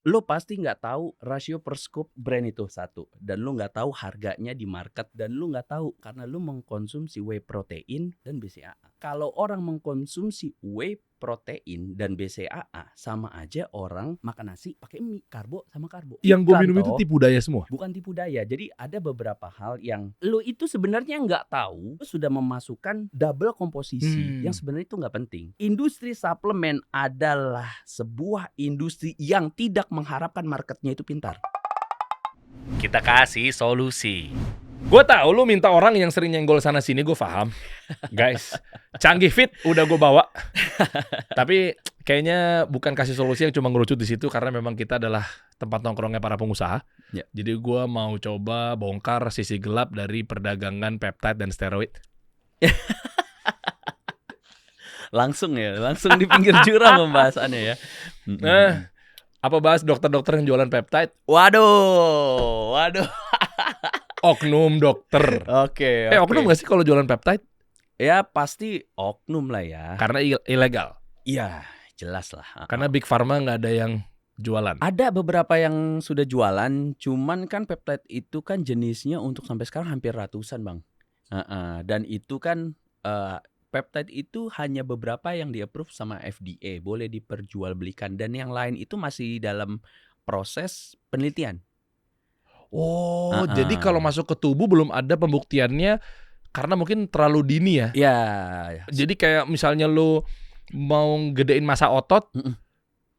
Lo pasti nggak tahu rasio per scoop brand itu satu, dan lo nggak tahu harganya di market, dan lo nggak tahu karena lo mengkonsumsi whey protein dan BCAA. Kalau orang mengkonsumsi whey protein dan BCAA sama aja orang makan nasi pakai mie, karbo sama karbo. Yang gue Bukan minum itu toh. tipu daya semua. Bukan tipu daya. Jadi ada beberapa hal yang lo itu sebenarnya nggak tahu, lo sudah memasukkan double komposisi yang sebenarnya itu nggak penting. Industri suplemen adalah sebuah industri yang tidak mengharapkan marketnya itu pintar. Kita kasih solusi. Gue tahu lu minta orang yang sering nyenggol sana sini, gue paham. Guys, Canggih Fit udah gue bawa. Tapi kayaknya bukan kasih solusi yang cuma ngerucut di situ, karena memang kita adalah tempat nongkrongnya para pengusaha. Ya. Jadi gue mau coba bongkar sisi gelap dari perdagangan peptide dan steroid. Langsung di pinggir jurang pembahasannya ya. Nah, apa bahas dokter-dokter yang jualan peptide? Waduh. Oknum dokter. Oke. Oknum gak sih kalau jualan peptide? Ya pasti oknum lah ya. Karena ilegal. Iya, jelas lah. Karena Big Pharma nggak ada yang jualan. Ada beberapa yang sudah jualan, cuman kan peptide itu kan jenisnya untuk sampai sekarang hampir ratusan, Bang. Dan itu kan peptide itu hanya beberapa yang di-approve sama FDA, boleh diperjualbelikan, dan yang lain itu masih dalam proses penelitian. Oh, jadi kalau masuk ke tubuh belum ada pembuktiannya karena mungkin terlalu dini ya? Ya. Jadi kayak misalnya lu mau gedein massa otot,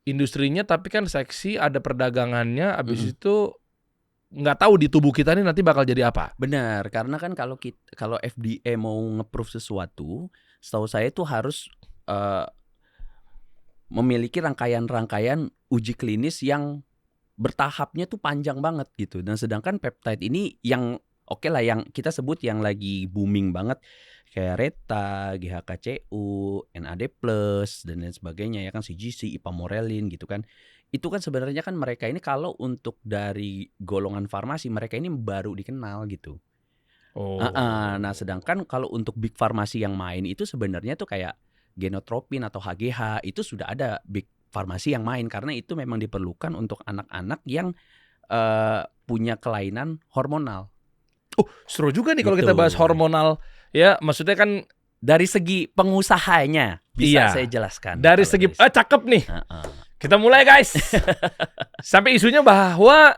industrinya tapi kan seksi, ada perdagangannya, abis itu nggak tahu di tubuh kita nih nanti bakal jadi apa. Benar, karena kan kalau FDA mau nge-proof sesuatu, setahu saya itu harus memiliki rangkaian uji klinis yang bertahapnya tuh panjang banget gitu. Dan sedangkan peptide ini yang oke lah, yang kita sebut yang lagi booming banget kayak Reta, GHKCU, NAD+, dan lain sebagainya ya kan, CGC, ipamorelin gitu kan. Itu kan sebenarnya kan mereka ini kalau untuk dari golongan farmasi, mereka ini baru dikenal gitu. Nah sedangkan kalau untuk big farmasi yang main itu sebenarnya tuh kayak Genotropin atau HGH, itu sudah ada big farmasi yang main, karena itu memang diperlukan untuk anak-anak yang punya kelainan hormonal. Seru juga nih kalau kita bahas hormonal. Ya, maksudnya kan dari segi pengusahanya bisa saya jelaskan. Dari segi cakep nih. Kita mulai guys. Sampai isunya bahwa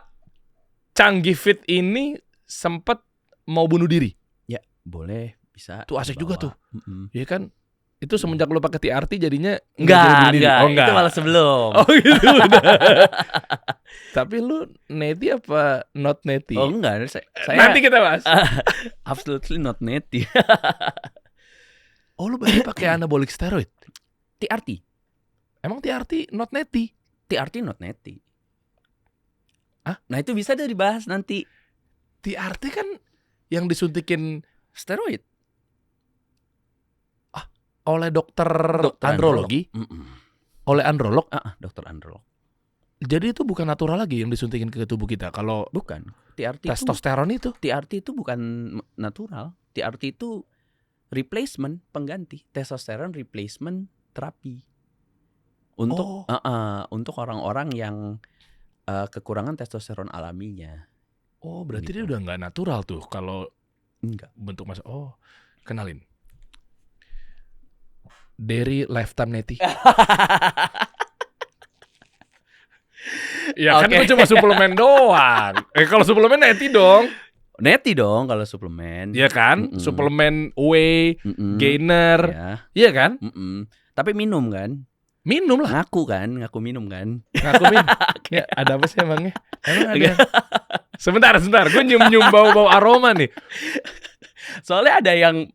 Canggih Fit ini sempat mau bunuh diri. Ya, boleh, bisa. Tuh asik juga tuh. Iya kan? Itu semenjak lo pakai TRT jadinya enggak. Itu malah sebelum. Oh gitu. Tapi lu neti apa not neti? Oh enggak, saya nanti kita bahas. Absolutely not neti. Oh lu berarti pakai anabolic steroid? TRT. Emang TRT not neti? TRT not neti. Nah itu bisa dibahas nanti. TRT kan yang disuntikin steroid. Oleh dokter andrologi? Oleh androlog? Dokter androlog. Jadi itu bukan natural lagi yang disuntikin ke tubuh kita. Kalau bukan, TRT testosteron itu bukan natural. TRT itu replacement, pengganti testosteron replacement terapi. Untuk orang-orang yang kekurangan testosteron alaminya. Oh, berarti dia udah nggak natural tuh kalau enggak bentuk masa. Oh, kenalin. Dari Lifetime Neti. Ya kan itu cuma suplemen doang. Kalau suplemen neti dong. Neti dong kalau suplemen. Iya kan? Suplemen whey, gainer. Iya kan? Tapi minum kan? Minum lah. Ngaku minum kan? Ngaku minum. Ya, ada apa sih emangnya? Emang ada. Sebentar. Gue nyium bau aroma nih. Soalnya ada yang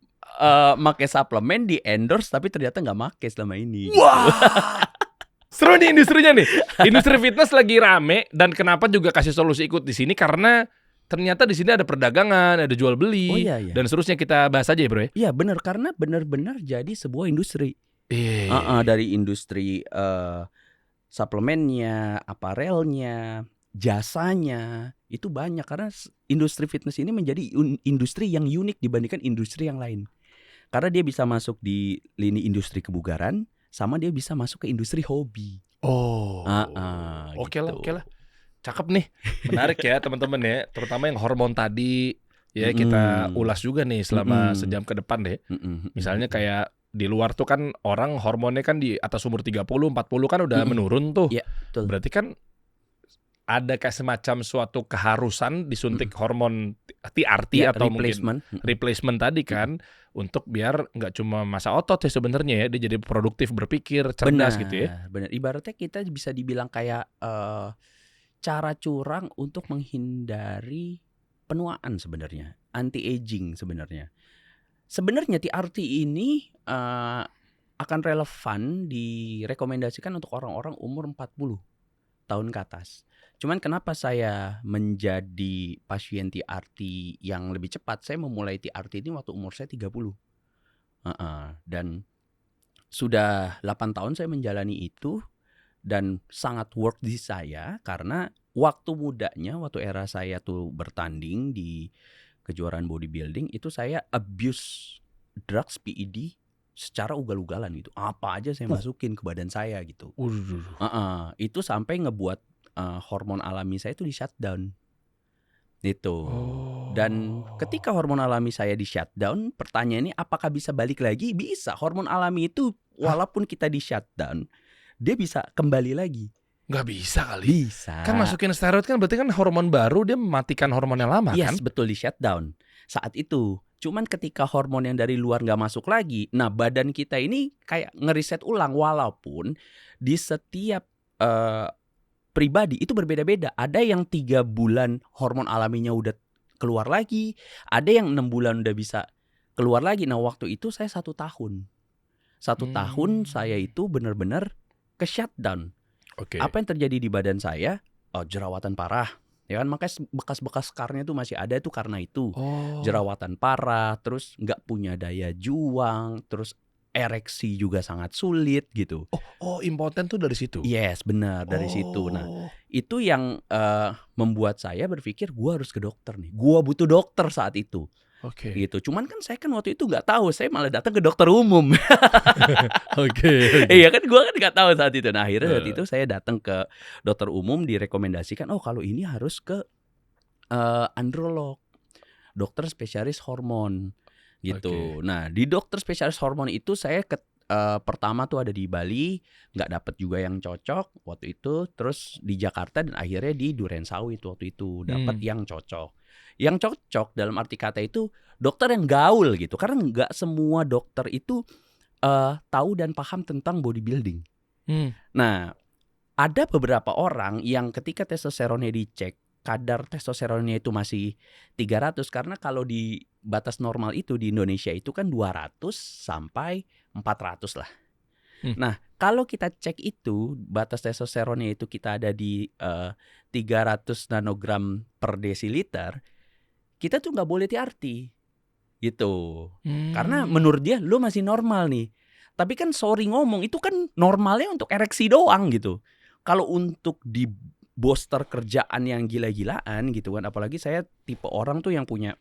make suplemen di endorse tapi ternyata nggak make selama ini. Wah. Seru nih industrinya nih. Industri fitness lagi rame, dan kenapa juga kasih solusi ikut di sini karena ternyata di sini ada perdagangan, ada jual beli, dan seterusnya. Kita bahas aja ya bro ya. Iya benar, karena benar-benar jadi sebuah industri. Dari industri suplemennya, aparelnya, jasanya itu banyak, karena industri fitness ini menjadi industri yang unik dibandingkan industri yang lain. Karena dia bisa masuk di lini industri kebugaran, sama dia bisa masuk ke industri hobi. Oh. Oke lah, gitu. oke lah. Cakep nih. Menarik ya teman-teman ya. Terutama yang hormon tadi ya kita Mhm. ulas juga nih selama Mhm. sejam ke depan deh. Mhm Misalnya mhm. kayak di luar tuh kan orang hormonnya kan di atas umur 30, 40 kan udah Mhm. menurun tuh. Iya, betul. Berarti kan ada kayak semacam suatu keharusan disuntik Mhm. hormon TRT Iya, atau mungkin replacement. replacement tadi Mhm. kan untuk biar nggak cuma masa otot ya sebenarnya ya, dia jadi produktif berpikir, cerdas gitu ya. Benar. Ibaratnya kita bisa dibilang kayak, cara curang untuk menghindari penuaan sebenarnya, anti aging sebenarnya. Sebenarnya TRT ini, akan relevan direkomendasikan untuk orang-orang umur 40 tahun ke atas. Cuman kenapa saya menjadi pasien TRT yang lebih cepat, saya memulai TRT ini waktu umur saya 30. Heeh, dan sudah 8 tahun saya menjalani itu dan sangat worth di saya karena waktu mudanya, waktu era saya tuh bertanding di kejuaraan bodybuilding itu saya abuse drugs PED secara ugal-ugalan gitu. Apa aja saya Uh, masukin ke badan saya gitu. waduh. Heeh, itu sampai ngebuat, hormon alami saya itu di-shutdown, gitu. Dan Oh. ketika hormon alami saya di-shutdown, pertanyaannya apakah bisa balik lagi? Bisa, hormon alami itu Hah? walaupun kita di-shutdown, dia bisa kembali lagi. Nggak bisa kali. Kan Bisa. masukin steroid kan berarti kan hormon baru dia mematikan hormon yang lama kan? Yes, betul, di-shutdown saat itu. Cuman ketika hormon yang dari luar nggak masuk lagi, nah badan kita ini kayak ngeriset ulang walaupun di setiap, eee pribadi itu berbeda-beda. Ada yang 3 bulan hormon alaminya udah keluar lagi, ada yang 6 bulan udah bisa keluar lagi. Nah, waktu itu saya 1 tahun. 1 tahun saya Hmm. itu benar-benar ke-shutdown. Oke. Apa yang terjadi di badan saya? Jerawatan parah, ya kan, makanya bekas-bekas skarnya tuh masih ada itu karena itu. Oh. Jerawatan parah, terus nggak punya daya juang, terus ereksi juga sangat sulit gitu. Impoten tuh dari situ? Yes, benar, dari situ. Nah, Oh. itu yang, membuat saya berpikir gua harus ke dokter nih, gua butuh dokter saat itu, Oke. gitu. Cuman kan saya kan waktu itu nggak tahu, saya malah datang ke dokter umum. Oke, oke. Iya kan, gua kan nggak tahu saat itu. Nah, akhirnya saat Heeh. itu saya datang ke dokter umum direkomendasikan, "Oh, kalau ini harus ke, androlog, dokter spesialis hormon," Oke. gitu. Nah, di dokter spesialis hormon itu saya pertama tuh ada di Bali, nggak dapet juga yang cocok waktu itu, terus di Jakarta dan akhirnya di Durensawit waktu itu, dapat Hmm. yang cocok. Yang cocok dalam arti kata itu dokter yang gaul gitu, karena nggak semua dokter itu, tahu dan paham tentang bodybuilding. Hmm. Nah, ada beberapa orang yang ketika testosteronnya dicek, kadar testosteronnya itu masih 300 karena kalau di batas normal itu di Indonesia itu kan 200 sampai 400 lah. Hmm. Nah, kalau kita cek itu batas testosteronnya itu kita ada di 300 nanogram per desiliter, kita tuh nggak boleh TRT gitu. Karena Hmm. menurut dia lu masih normal nih. Tapi kan sorry ngomong itu kan normalnya untuk ereksi doang gitu. Kalau untuk di booster kerjaan yang gila-gilaan gitu kan, apalagi saya tipe orang tuh yang punya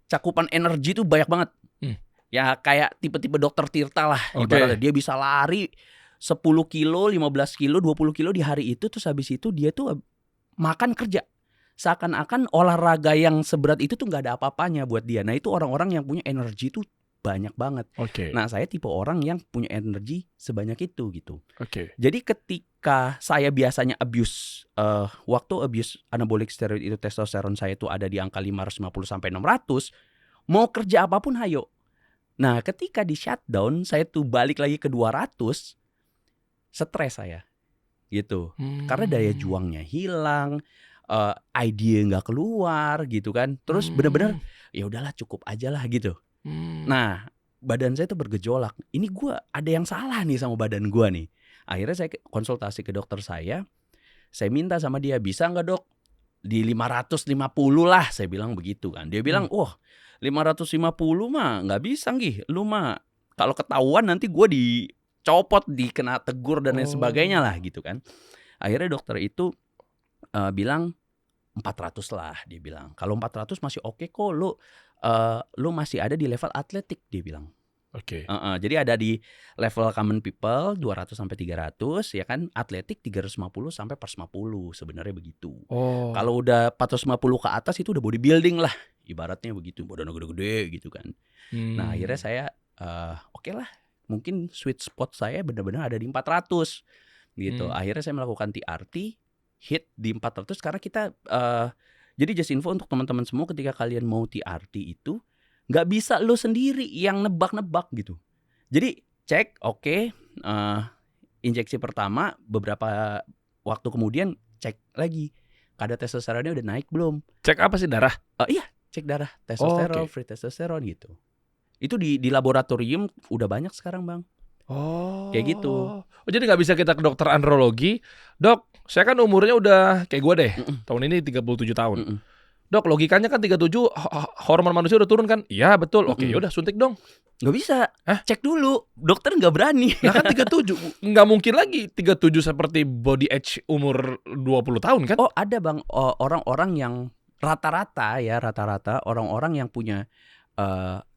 cakupan energi tuh banyak banget. Hmm. Ya kayak tipe-tipe dokter Tirta lah ibaratnya. Oke. Dia bisa lari 10 kilo, 15 kilo, 20 kilo di hari itu, terus habis itu dia tuh makan kerja. Seakan-akan olahraga yang seberat itu tuh nggak ada apa-apanya buat dia. Nah, itu orang-orang yang punya energi tuh banyak banget. Oke. Nah, saya tipe orang yang punya energi sebanyak itu gitu. Oke. Jadi ketika saya biasanya waktu abuse anabolic steroid itu testosteron saya itu ada di angka 550 sampai 600, mau kerja apapun hayo. Nah, ketika di shutdown saya tuh balik lagi ke 200, stres saya gitu. Karena daya Hmm. juangnya hilang, idea nggak keluar gitu kan. Terus bener-bener Hmm. ya udahlah cukup aja lah gitu. Hmm. Nah, badan saya tuh bergejolak. Ini gua ada yang salah nih sama badan gua nih. Akhirnya saya konsultasi ke dokter saya minta sama dia, "Bisa nggak dok di 550 lah," saya bilang begitu kan. Dia bilang, "Wah, 550 mah nggak bisa Ngih, lu mah kalau ketahuan nanti gua dicopot, dikena tegur dan lain sebagainya lah," gitu kan. Akhirnya dokter itu bilang 400 lah, dia bilang. "Kalau 400 masih oke kok, lu masih ada di level atletik," dia bilang. Oke. Jadi ada di level common people 200 sampai 300 ya kan, atletik 350 sampai 450 sebenarnya begitu. Oh. Kalau udah 450 ke atas itu udah bodybuilding lah, ibaratnya begitu, badannya gede-gede gitu kan. Nah, akhirnya saya oke lah, mungkin sweet spot saya benar-benar ada di 400 gitu. Akhirnya saya melakukan TRT, hit di 400 karena kita jadi just info untuk teman-teman semua, ketika kalian mau TRT itu nggak bisa lo sendiri yang nebak-nebak gitu. Jadi cek, oke, injeksi pertama, beberapa waktu kemudian cek lagi kadar testosteronnya udah naik belum. Cek apa sih, darah? Iya, cek darah, testosteron, oke. free testosteron gitu. Itu di laboratorium udah banyak sekarang, Bang. Oh. Kayak gitu. Oh, jadi nggak bisa kita ke dokter andrologi, dok, saya kan umurnya udah kayak gue deh, tahun ini 37 tahun. Dok, logikanya kan 37 hormon manusia udah turun kan? Iya betul. Oke, yaudah suntik dong. Nggak bisa. Hah? Cek dulu. Dokter nggak berani. Nah kan 37, nggak mungkin lagi 37 seperti body age umur 20 tahun kan? Oh ada, Bang, orang-orang yang rata-rata orang-orang yang punya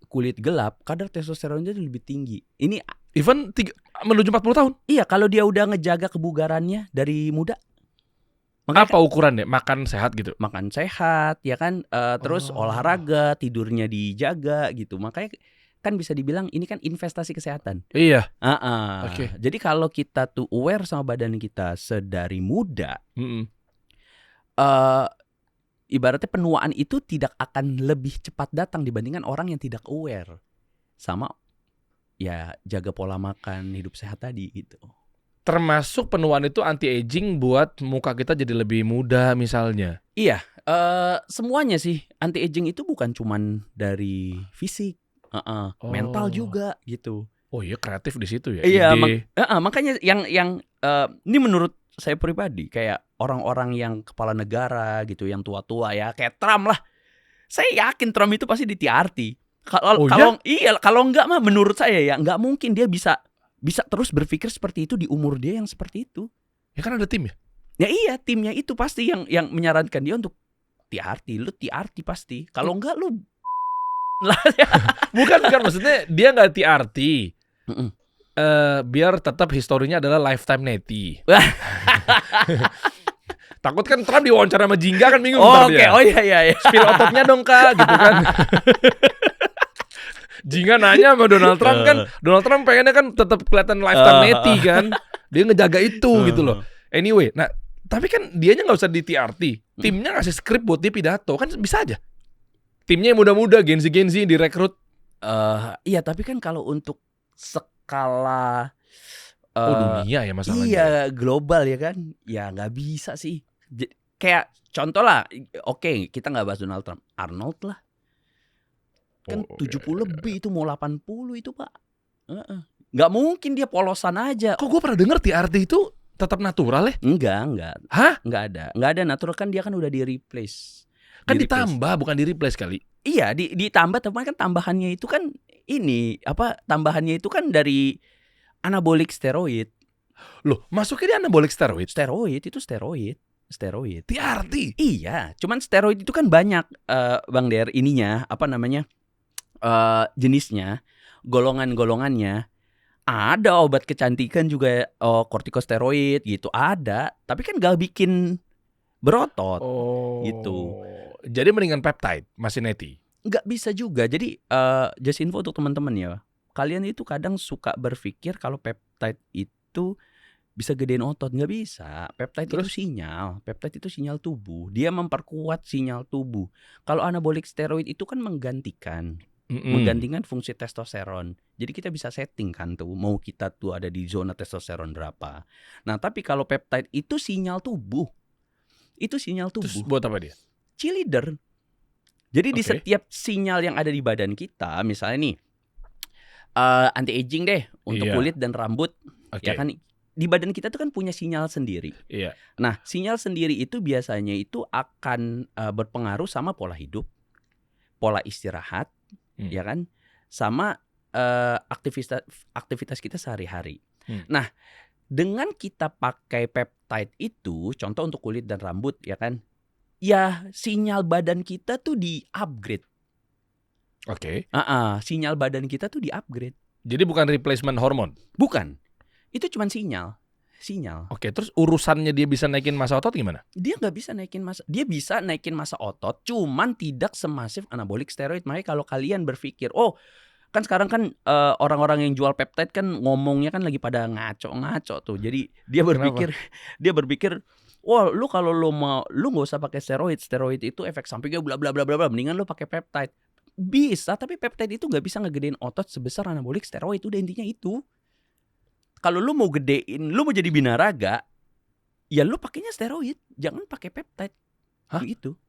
kulit gelap, kadar testosteronnya lebih tinggi. Ini Even menuju 40 tahun. iya, kalau dia udah ngejaga kebugarannya dari muda. Makanya Apa ukurannya? Makan sehat gitu? makan sehat ya kan, terus olahraga, tidurnya dijaga gitu. Makanya kan bisa dibilang ini kan investasi kesehatan. Iya. Oke. Jadi kalau kita tuh aware sama badan kita sedari muda, ibaratnya penuaan itu tidak akan lebih cepat datang dibandingkan orang yang tidak aware sama ya jaga pola makan, hidup sehat tadi gitu. Termasuk penuaan itu anti-aging buat muka kita jadi lebih muda misalnya. Iya, semuanya sih. Anti-aging itu bukan cuman dari fisik, mental juga gitu. Oh iya, kreatif di situ ya. Iya, ide. makanya yang ini menurut saya pribadi, kayak orang-orang yang kepala negara gitu, yang tua-tua ya, kayak Trump lah. Saya yakin Trump itu pasti di TRT. Kalau enggak mah menurut saya ya enggak mungkin dia bisa terus berpikir seperti itu di umur dia yang seperti itu. Ya kan ada tim ya? Ya iya, timnya itu pasti yang menyarankan dia untuk TRT. Lu TRT pasti. Kalau enggak lu Bukan maksudnya dia nggak TRT. Biar tetap historinya adalah lifetime neti. Takut kan Trump diwawancara sama Jingga kan bingung ntar dia. Oh iya. Spill ototnya dong Kak gitu kan. Jingga nanya sama Donald Trump kan, Donald Trump pengennya kan tetap kelihatan lifetime neti kan. Dia ngejaga itu gitu loh. Anyway, nah tapi kan dianya nggak usah di TRT. Timnya ngasih skrip buat dia pidato kan bisa aja. Timnya yang muda-muda, Gen-Z direkrut. Iya, tapi kan kalau untuk skala dunia ya masalahnya. Iya, global ya kan. Ya nggak bisa sih. Kayak contoh lah, oke, kita nggak bahas Donald Trump, Arnold lah. Kan 70 lebih itu mau 80 itu, Pak. Nggak mungkin dia polosan aja. Kok gue pernah denger TRT itu tetap natural ya? Enggak. Hah? Nggak ada natural, kan dia kan udah di-replace. Kan ditambah bukan di-replace kali. Iya, ditambah, tapi kan tambahannya itu kan tambahannya itu kan dari anabolic steroid. Loh, masuknya di anabolic steroid? Steroid. TRT? Iya, cuman steroid itu kan banyak, Bang Der, ininya, jenisnya, golongan-golongannya. Ada obat kecantikan juga, kortikosteroid gitu, ada. Tapi kan gak bikin berotot, gitu. Jadi mendingan peptide, masih neti? Nggak bisa juga. Jadi just info untuk teman-teman ya. Kalian itu kadang suka berpikir kalau peptide itu bisa gedein otot. Nggak bisa. Peptide itu sinyal. Peptide itu sinyal tubuh. Dia memperkuat sinyal tubuh. Kalau anabolic steroid itu kan menggantikan fungsi testosteron. Jadi kita bisa setting kan tuh, mau kita tuh ada di zona testosteron berapa. Nah tapi kalau peptide itu sinyal tubuh. Terus buat apa dia? Cheerleader. Jadi di setiap sinyal yang ada di badan kita, misalnya nih anti aging deh untuk kulit dan rambut, ya kan di badan kita tuh kan punya sinyal sendiri. Iya. Nah, sinyal sendiri itu biasanya itu akan berpengaruh sama pola hidup, pola istirahat, ya kan, sama aktivitas kita sehari-hari. Nah, dengan kita pakai peptide itu, contoh untuk kulit dan rambut, ya kan, ya sinyal badan kita tuh di-upgrade. Oke. Sinyal badan kita tuh di-upgrade. Jadi bukan replacement hormon. Bukan. Itu cuma sinyal. Oke, terus urusannya dia bisa naikin massa otot gimana? Dia bisa naikin massa otot, cuman tidak semasif anabolic steroid. Makanya kalau kalian berpikir, kan sekarang kan orang-orang yang jual peptide kan ngomongnya kan lagi pada ngaco tuh. Jadi dia berpikir, wah, lu kalau lu nggak usah pakai steroid itu efek sampingnya bla bla bla bla, mendingan lu pakai peptide. Bisa, tapi peptide itu nggak bisa ngegedein otot sebesar anabolic steroid. Udah intinya itu. Kalau lu mau gedein, lu mau jadi binaraga, ya lu pakainya steroid, jangan pakai peptide. Hah? Gitu.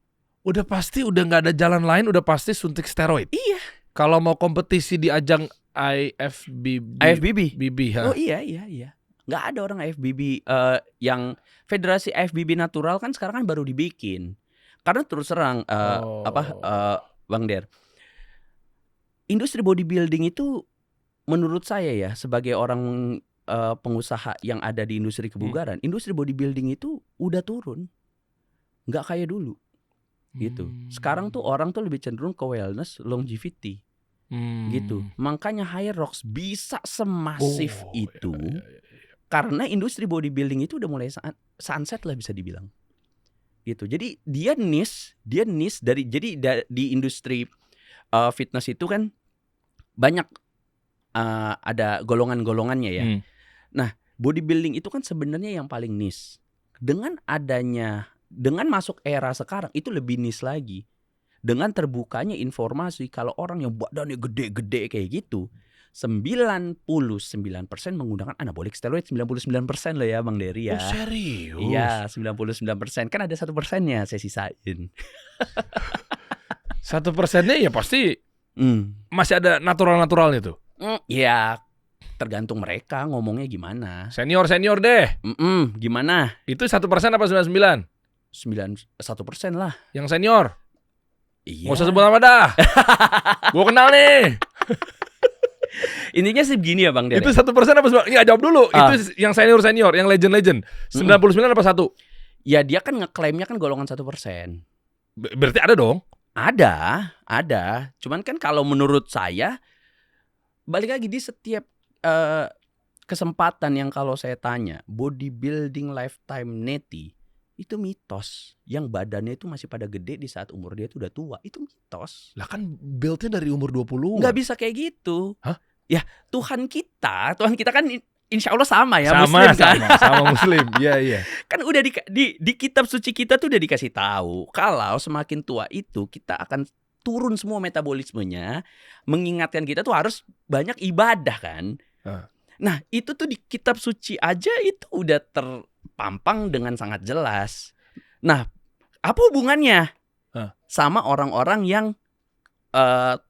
Udah pasti udah nggak ada jalan lain, udah pasti suntik steroid. Iya. Kalau mau kompetisi di ajang IFBB, Oh iya. Nggak ada orang IFBB yang federasi IFBB natural kan sekarang kan baru dibikin. Karena terus terang Bang Der, industri bodybuilding itu menurut saya ya sebagai orang pengusaha yang ada di industri kebugaran, industri bodybuilding itu udah turun, nggak kayak dulu, gitu. Sekarang tuh orang tuh lebih cenderung ke wellness, longevity, gitu. Makanya Hyrox bisa semasif itu, karena industri bodybuilding itu udah mulai sunset lah bisa dibilang, gitu. Jadi dia niche di industri fitness itu kan banyak ada golongan-golongannya ya. Nah, bodybuilding itu kan sebenarnya yang paling niche. Dengan masuk era sekarang itu lebih niche lagi. Dengan terbukanya informasi kalau orang yang badannya gede-gede kayak gitu, 99% menggunakan anabolic steroid, 99% loh ya Bang Dery ya. Oh serius? Iya, 99%. Kan ada 1%-nya saya sisain. 1%-nya ya pasti masih ada natural-naturalnya tuh. Ya tergantung mereka ngomongnya gimana. Senior deh. Gimana? Itu 1% apa 99? 1% lah. Yang senior? Iya. Nggak usah sebut nama dah. Gue kenal nih. Intinya sih begini ya Bang Der. Itu 1% apa 99? Iya jawab dulu. Itu yang senior, yang legend. 99 apa 1? Ya dia kan ngeklaimnya kan golongan 1%. Berarti ada dong? Ada. Cuman kan kalau menurut saya, balik lagi di setiap kesempatan yang kalau saya tanya, bodybuilding lifetime neti itu mitos. Yang badannya itu masih pada gede di saat umur dia itu udah tua. Itu mitos. Lah kan build-nya dari umur 20. Nggak bisa kayak gitu. Hah? Ya Tuhan kita kan insya Allah sama ya, Muslim kan? Sama Muslim. Iya. Kan udah di kitab suci kita tuh udah dikasih tahu kalau semakin tua itu kita akan turun semua metabolismenya, mengingatkan kita tuh harus banyak ibadah kan. Nah itu tuh di kitab suci aja itu udah terpampang dengan sangat jelas. Nah apa hubungannya sama orang-orang yang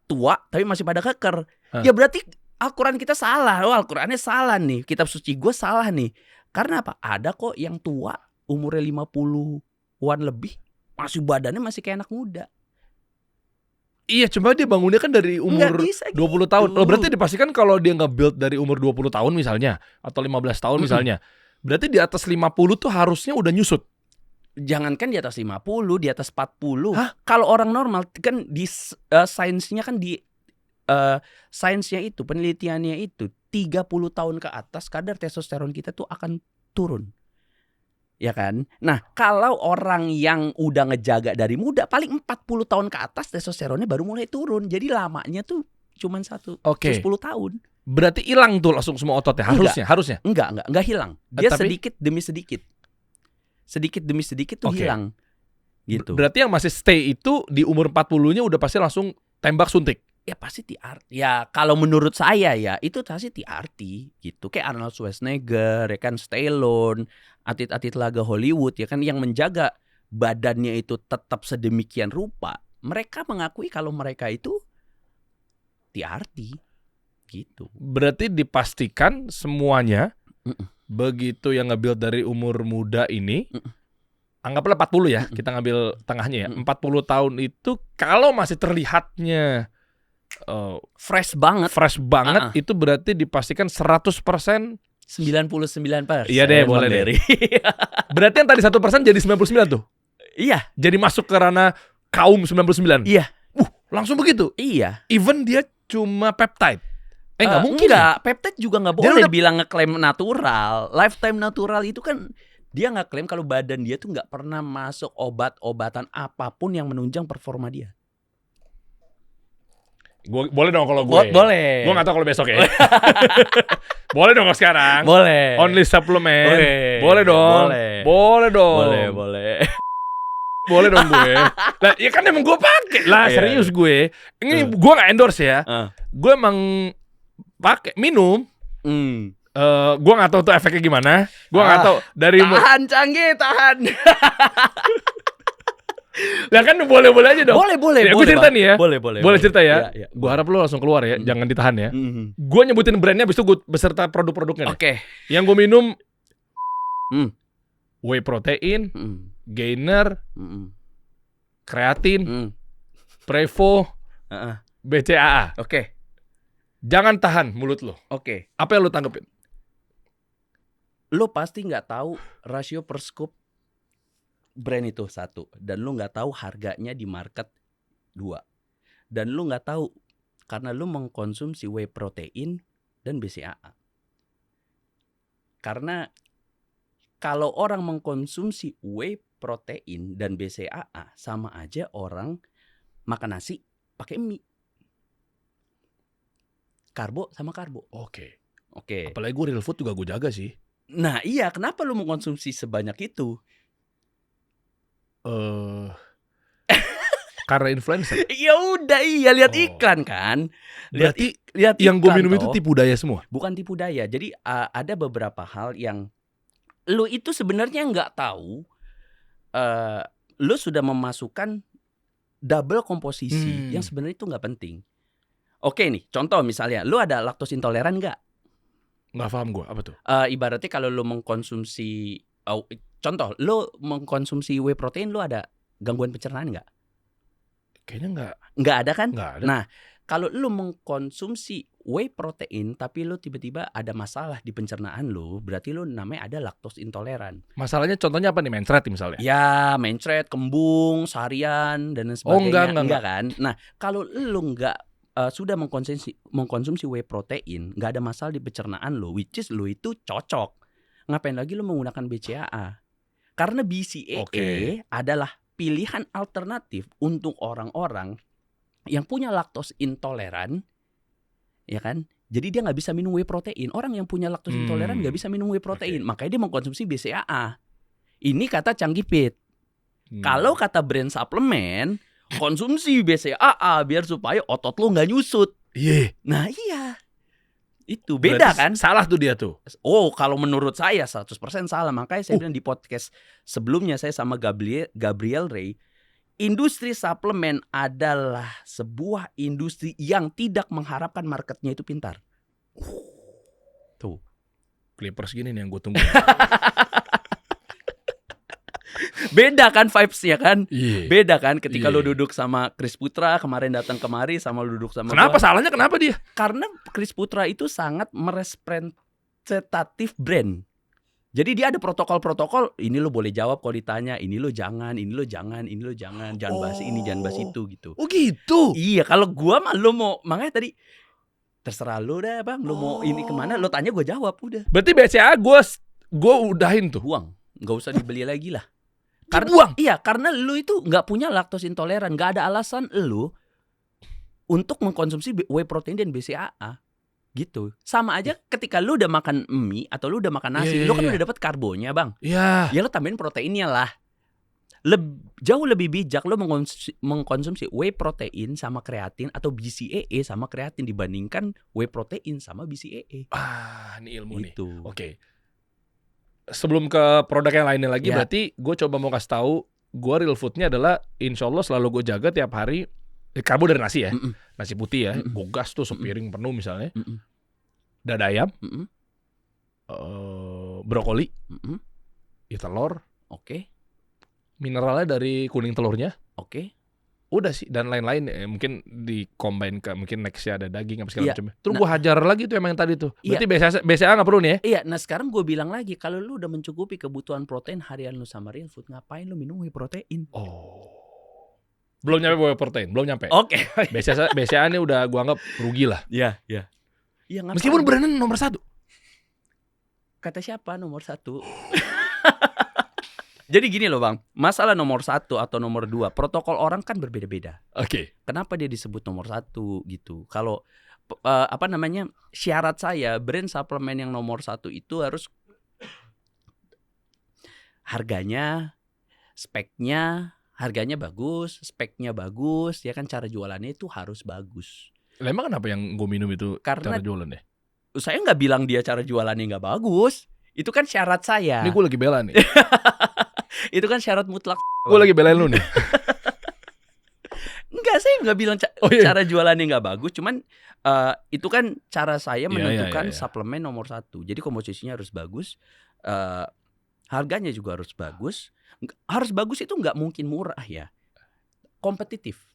tua tapi masih pada keker? Ya berarti Al-Quran kita salah. Al-Qurannya salah nih, kitab suci gue salah nih. Karena apa? Ada kok yang tua umurnya 50-an lebih, masih badannya masih kayak anak muda. Iya, cuma dia bangunnya kan dari umur 20 tahun. Oh, berarti dipastikan kalau dia nge-build dari umur 20 tahun misalnya, atau 15 tahun misalnya, berarti di atas 50 tuh harusnya udah nyusut. Jangankan di atas 50, di atas 40. Kalau orang normal kan di sainsnya kan sainsnya itu, penelitiannya itu 30 tahun ke atas kadar testosteron kita tuh akan turun. Ya kan? Nah, kalau orang yang udah ngejaga dari muda paling 40 tahun ke atas testosteronnya baru mulai turun. Jadi lamanya tuh cuman 10 tahun. Berarti hilang tuh langsung semua ototnya harusnya. Enggak hilang. Dia sedikit demi sedikit. Sedikit demi sedikit tuh hilang. Gitu. Berarti yang masih stay itu di umur 40-nya udah pasti langsung tembak suntik. Ya pasti TRT. Ya kalau menurut saya ya itu pasti TRT gitu. Kayak Arnold Schwarzenegger, ya kan, Stallone, atlet-atlet laga Hollywood ya kan, yang menjaga badannya itu tetap sedemikian rupa. Mereka mengakui kalau mereka itu TRT gitu. Berarti dipastikan semuanya begitu yang nge-build dari umur muda ini, anggaplah 40 ya, kita ngambil tengahnya ya. 40 tahun itu kalau masih terlihatnya fresh banget, itu berarti dipastikan 100% 99%. Iya deh, boleh deh. Berarti yang tadi 1% jadi 99 tuh? Iya. Jadi masuk ke ranah kaum 99? Iya. Langsung begitu. Iya. Even dia cuma peptide. Nggak mungkin. Enggak, peptide juga nggak Dia boleh udah- bilang ngeklaim natural. Lifetime natural itu kan dia nggak klaim kalau badan dia tuh nggak pernah masuk obat-obatan apapun yang menunjang performa dia. Boleh dong kalau gue. Boleh. Gue nggak tahu kalau besok ya. Boleh dong kalau sekarang. Boleh. Only supplement. Boleh. Boleh dong. Boleh. Boleh dong. Boleh. Boleh dong gue. Lah, ya kan emang gue pakai. Lah, Iya, serius gue. Ini gue nggak endorse ya. Gue emang pakai minum. Gue nggak tahu tuh efeknya gimana. Gue nggak tahu dari Tahan Canggih, tahan. lah kan boleh aja dong. Boleh. Ya, gue cerita Bang. nih ya. Boleh Cerita ya. Iya. Gue harap lo langsung keluar ya. Jangan ditahan ya. Mhm. Gue nyebutin brandnya, abis itu gue beserta produk-produknya deh. Oke. Yang gue minum whey protein, Mhm. gainer, Mhm. kreatin, Mhm. Prevo, Heeh. BCAA. Oke. Jangan tahan mulut lo. Oke. Apa yang lo tanggepin? Lo pasti nggak tahu rasio per scoop brand itu 1, dan lo nggak tahu harganya di market 2, dan lo nggak tahu karena lo mengkonsumsi whey protein dan BCAA. Karena kalau orang mengkonsumsi whey protein dan BCAA sama aja orang makan nasi pakai mie. Karbo sama karbo. Oke. Oke. Apalagi gue real food juga gue jaga sih. Nah iya, kenapa lu mengkonsumsi sebanyak itu? Karena influencer. Ya udah, iya, lihat Oh. iklan kan. Berarti lihat yang gue iklan minum itu toh. tipu daya semua. Bukan tipu daya. Jadi ada beberapa hal yang lu itu sebenarnya nggak tahu. Lu sudah memasukkan double komposisi yang sebenarnya itu nggak penting. Oke nih, contoh misalnya, lu ada laktos intoleran nggak? Nggak paham gue, apa tuh? Ibaratnya kalau lu mengkonsumsi, contoh, lu mengkonsumsi whey protein, lu ada gangguan pencernaan nggak? Kayaknya nggak. Nggak ada kan? Nggak ada. Nah, kalau lu mengkonsumsi whey protein tapi lu tiba-tiba ada masalah di pencernaan lu, berarti lu namanya ada laktos intoleran. Masalahnya contohnya apa nih? Mencret misalnya? Ya, mencret, kembung, seharian dan lain sebagainya. enggak. Kan? Nah, kalau lu nggak sudah mengkonsumsi whey protein, nggak ada masalah di pencernaan lu, which is lu itu cocok. Ngapain lagi lu menggunakan BCAA? Karena BCAA adalah pilihan alternatif untuk orang-orang yang punya laktos intoleran, ya kan? Jadi dia nggak bisa minum whey protein. Orang yang punya laktos intoleran nggak bisa minum whey protein, makanya dia mengkonsumsi BCAA. Ini kata Canggih Fit. Kalau kata brand suplemen, konsumsi BCAA biar supaya otot lu nggak nyusut. Iya. Nah iya, itu beda. Berarti kan? Salah tuh dia tuh. Oh, kalau menurut saya 100% salah. Makanya saya bilang di podcast sebelumnya saya sama Gabriel Ray, industri suplemen adalah sebuah industri yang tidak mengharapkan marketnya itu pintar. Tuh. Clippers gini nih yang gue tunggu. Beda kan vibes-nya kan? Iya. Beda kan ketika Iya. lo duduk sama Chris Putra kemarin datang kemari sama lo duduk sama Kenapa gua. salahnya? Kenapa dia? Karena Chris Putra itu sangat merepresentatif brand. Jadi dia ada protokol-protokol, ini lo boleh jawab kalau ditanya, ini lo jangan, ini lo jangan, ini lo jangan bahas ini, jangan bahas itu gitu. Oh gitu. Iya, kalau gua mah lo mau, makanya tadi terserah lo dah bang, lo mau ini kemana, lo tanya gue jawab udah. Berarti BCA gue udahin tuh. Buang, nggak usah dibeli lagi lah. Dibuang? Iya, karena lu itu nggak punya laktos intoleran, nggak ada alasan lu untuk mengkonsumsi whey protein dan BCAA gitu. Sama aja ketika lu udah makan mie atau lu udah makan nasi, lu kan udah dapat karbonya bang. Iya. Ya lu tambahin proteinnya lah. Jauh lebih bijak lu mengkonsumsi whey protein sama kreatin atau BCAA sama kreatin dibandingkan whey protein sama BCAA. Ini ilmu nih. Gitu. Oke. Sebelum ke produk yang lainnya lagi, Ya. berarti gue coba mau kasih tahu, gue real foodnya adalah insya Allah selalu gue jaga tiap hari karbo dari nasi ya, Mm-mm. nasi putih ya, Mm-mm. gue gas tuh sepiring penuh misalnya, Mm-mm. dada ayam, Mm-mm. brokoli, Mm-mm. telur, Oke. mineralnya dari kuning telurnya, Oke. udah sih, dan lain-lain mungkin di combine ke mungkin nextnya ada daging apa segala Iya. macam. Terus gue hajar lagi tuh emang yang tadi tuh. Iya. Berarti BCA nggak perlu nih ya? Iya, nah sekarang gue bilang lagi, kalau lu udah mencukupi kebutuhan protein harian lu sama real food, ngapain lu minum whey protein? Oh. Belum nyampe whey protein, belum nyampe. Oke. BCA ini udah gua anggap rugi lah. Iya. Iya, Meskipun brandnya nomor 1. kata siapa nomor 1? Jadi gini loh Bang, masalah nomor 1 atau nomor 2, protokol orang kan berbeda-beda. Oke. Kenapa dia disebut nomor 1 gitu? Kalau syarat saya brand suplemen yang nomor 1 itu harus harganya bagus, speknya bagus, ya kan, cara jualannya itu harus bagus. Lah emang kenapa yang gue minum itu Karena cara jualan deh? saya nggak bilang dia cara jualannya nggak bagus, itu kan syarat saya. Ini gue lagi bela nih. Itu kan syarat mutlak. Gue lagi belain lu nih. Enggak, saya nggak bilang cara jualannya nggak bagus, cuman itu kan cara saya menentukan suplemen nomor 1. Jadi komposisinya harus bagus, harganya juga harus bagus. Harus bagus itu nggak mungkin murah ya, kompetitif.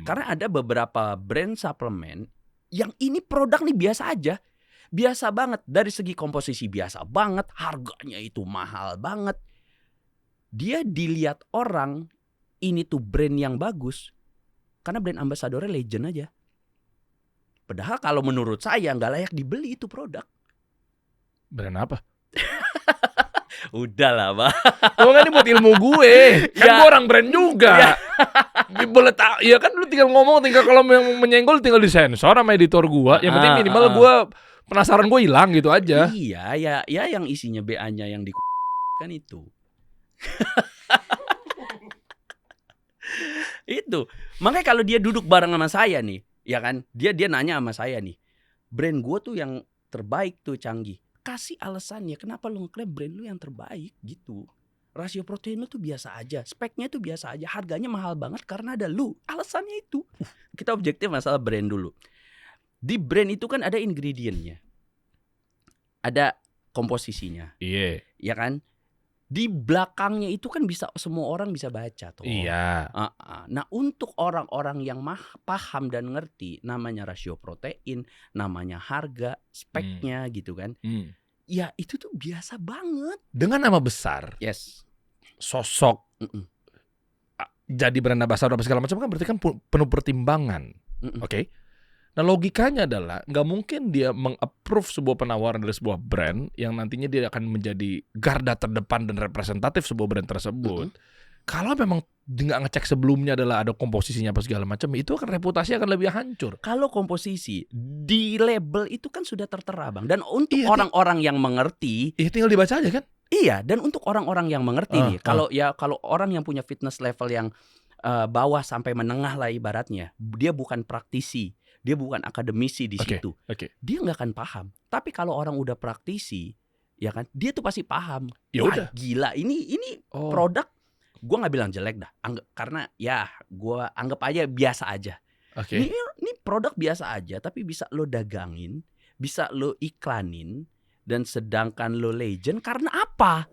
Karena ada beberapa brand suplemen yang ini produk nih biasa banget dari segi komposisi, biasa banget, harganya itu mahal banget. Dia dilihat orang ini tuh brand yang bagus karena brand ambasadornya legend aja. Padahal kalau menurut saya nggak layak dibeli itu produk. Brand apa? Udah lah Bang. Lo kan ini buat ilmu gue. Kan gue orang brand juga. Boleh tak? Ya kan lu tinggal ngomong, kalau yang menyenggol tinggal disensor sama editor gue. Yang penting minimal gue penasaran, gue hilang gitu aja. Iya, ya yang isinya BA-nya yang di kan itu. Itu. Makanya kalau dia duduk bareng sama saya nih, ya kan? Dia nanya sama saya nih, brand gue tuh yang terbaik tuh Canggih. Kasih alasannya kenapa lu ngeklaim brand lu yang terbaik gitu. Rasio protein lu tuh biasa aja, speknya tuh biasa aja, harganya mahal banget karena ada lu. Alasannya itu. Kita objektif masalah brand dulu. Di brand itu kan ada ingredientnya, ada komposisinya, ya kan? Di belakangnya itu kan bisa semua orang bisa baca tuh. Iya. Nah untuk orang-orang yang paham dan ngerti, namanya rasio protein, namanya harga, speknya gitu kan. Ya itu tuh biasa banget. Dengan nama besar, Yes. sosok, jadi brand ambassador apa segala macam kan berarti kan penuh pertimbangan. Oke. Nah logikanya adalah nggak mungkin dia meng-approve sebuah penawaran dari sebuah brand yang nantinya dia akan menjadi garda terdepan dan representatif sebuah brand tersebut. Kalau memang dia nggak ngecek sebelumnya adalah ada komposisinya apa segala macam, itu akan reputasi akan lebih hancur. Kalau komposisi di label itu kan sudah tertera Bang. Dan untuk orang-orang yang mengerti, tinggal dibaca aja kan? Iya, dan untuk orang-orang yang mengerti nih, kalau orang yang punya fitness level yang bawah sampai menengah lah ibaratnya, dia bukan praktisi, dia bukan akademisi di situ, dia nggak akan paham. Tapi kalau orang udah praktisi, ya kan, dia tuh pasti paham. Ya wah udah. gila, ini produk, gue nggak bilang jelek dah, karena ya gue anggap aja biasa aja. Ini produk biasa aja, tapi bisa lo dagangin, bisa lo iklanin, dan sedangkan lo legend karena apa?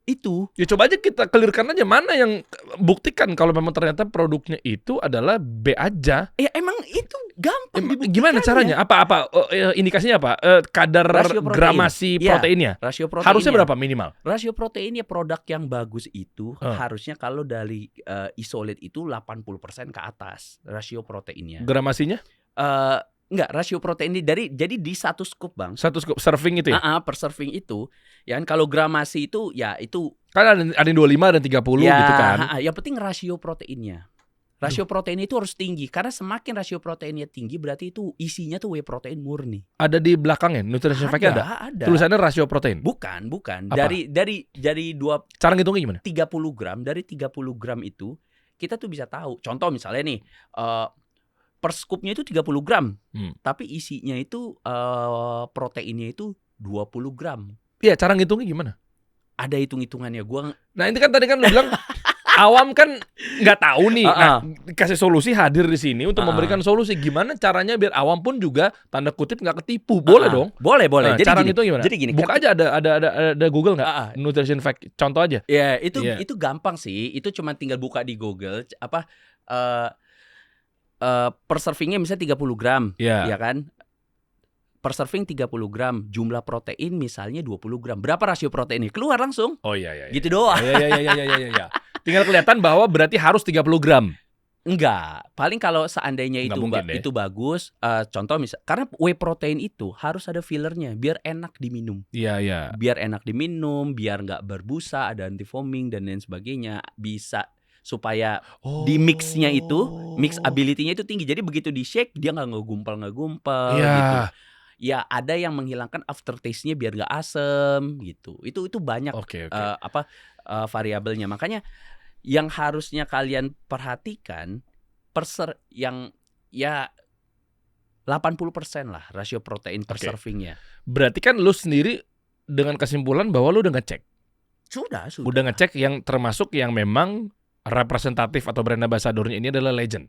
Itu. Ya coba aja kita clearkan aja mana yang buktikan kalau memang ternyata produknya itu adalah B aja. Ya emang itu gampang dibuktikannya. Gimana caranya? Apa indikasinya apa? Kadar gramasi proteinnya. Rasio proteinnya. Harusnya berapa minimal? Rasio proteinnya produk yang bagus itu harusnya kalau dari isolate itu 80% ke atas rasio proteinnya. Gramasinya? Enggak, rasio protein ini jadi di satu scoop Bang. Satu scoop serving itu ya? Per serving itu. Ya kan, kalau gramasi itu ya itu kan ada yang 25 dan 30 gitu kan. Yang penting rasio proteinnya. Rasio protein itu harus tinggi karena semakin rasio proteinnya tinggi berarti itu isinya tuh whey protein murni. Ada di belakangnya nutrition fact-nya ada. Tulisannya rasio protein. Bukan. Apa? Dari dua cara ngitungnya gimana? 30 gram, dari 30 gram itu kita tuh bisa tahu. Contoh misalnya nih, per scoopnya itu 30 gram. Tapi isinya itu proteinnya itu 20 gram. Iya, cara ngitungnya gimana? Ada hitung-hitungannya. Nah, ini kan tadi kan lu bilang awam kan nggak tahu nih. Nah, kasih solusi, hadir di sini untuk memberikan solusi. Gimana caranya biar awam pun juga tanda kutip nggak ketipu? Boleh dong? Boleh. Nah, Jadi cara gini, ngitung gimana? Jadi gini. Buka aja ada Google nggak? Nutrition fact. Contoh aja. Ya, itu gampang sih. Itu cuma tinggal buka di Google per servingnya misalnya 30 gram, ya kan? Per serving 30 gram, jumlah protein misalnya 20 gram. Berapa rasio proteinnya? Keluar langsung. Oh iya. Gitu doang. Iya. 30 Tinggal kelihatan bahwa berarti harus 30 gram. Enggak, paling kalau seandainya Nggak itu mungkin deh. itu bagus, contoh misal karena whey protein itu harus ada fillernya biar enak diminum. Iya. Biar enak diminum, biar nggak berbusa, ada anti foaming dan lain sebagainya. Bisa supaya di mixnya itu, mixability-nya itu tinggi. Jadi begitu di shake dia nggak ngegumpal Iya. gitu. Ya ada yang menghilangkan aftertaste-nya biar nggak asem gitu. Itu banyak Oke. variabelnya. Makanya yang harusnya kalian perhatikan yang ya 80% lah rasio protein per Oke. servingnya. Berarti kan lu sendiri dengan kesimpulan bahwa lu udah ngecek. Sudah. Udah ngecek yang termasuk yang memang representatif atau brand ambassador-nya ini adalah Legend.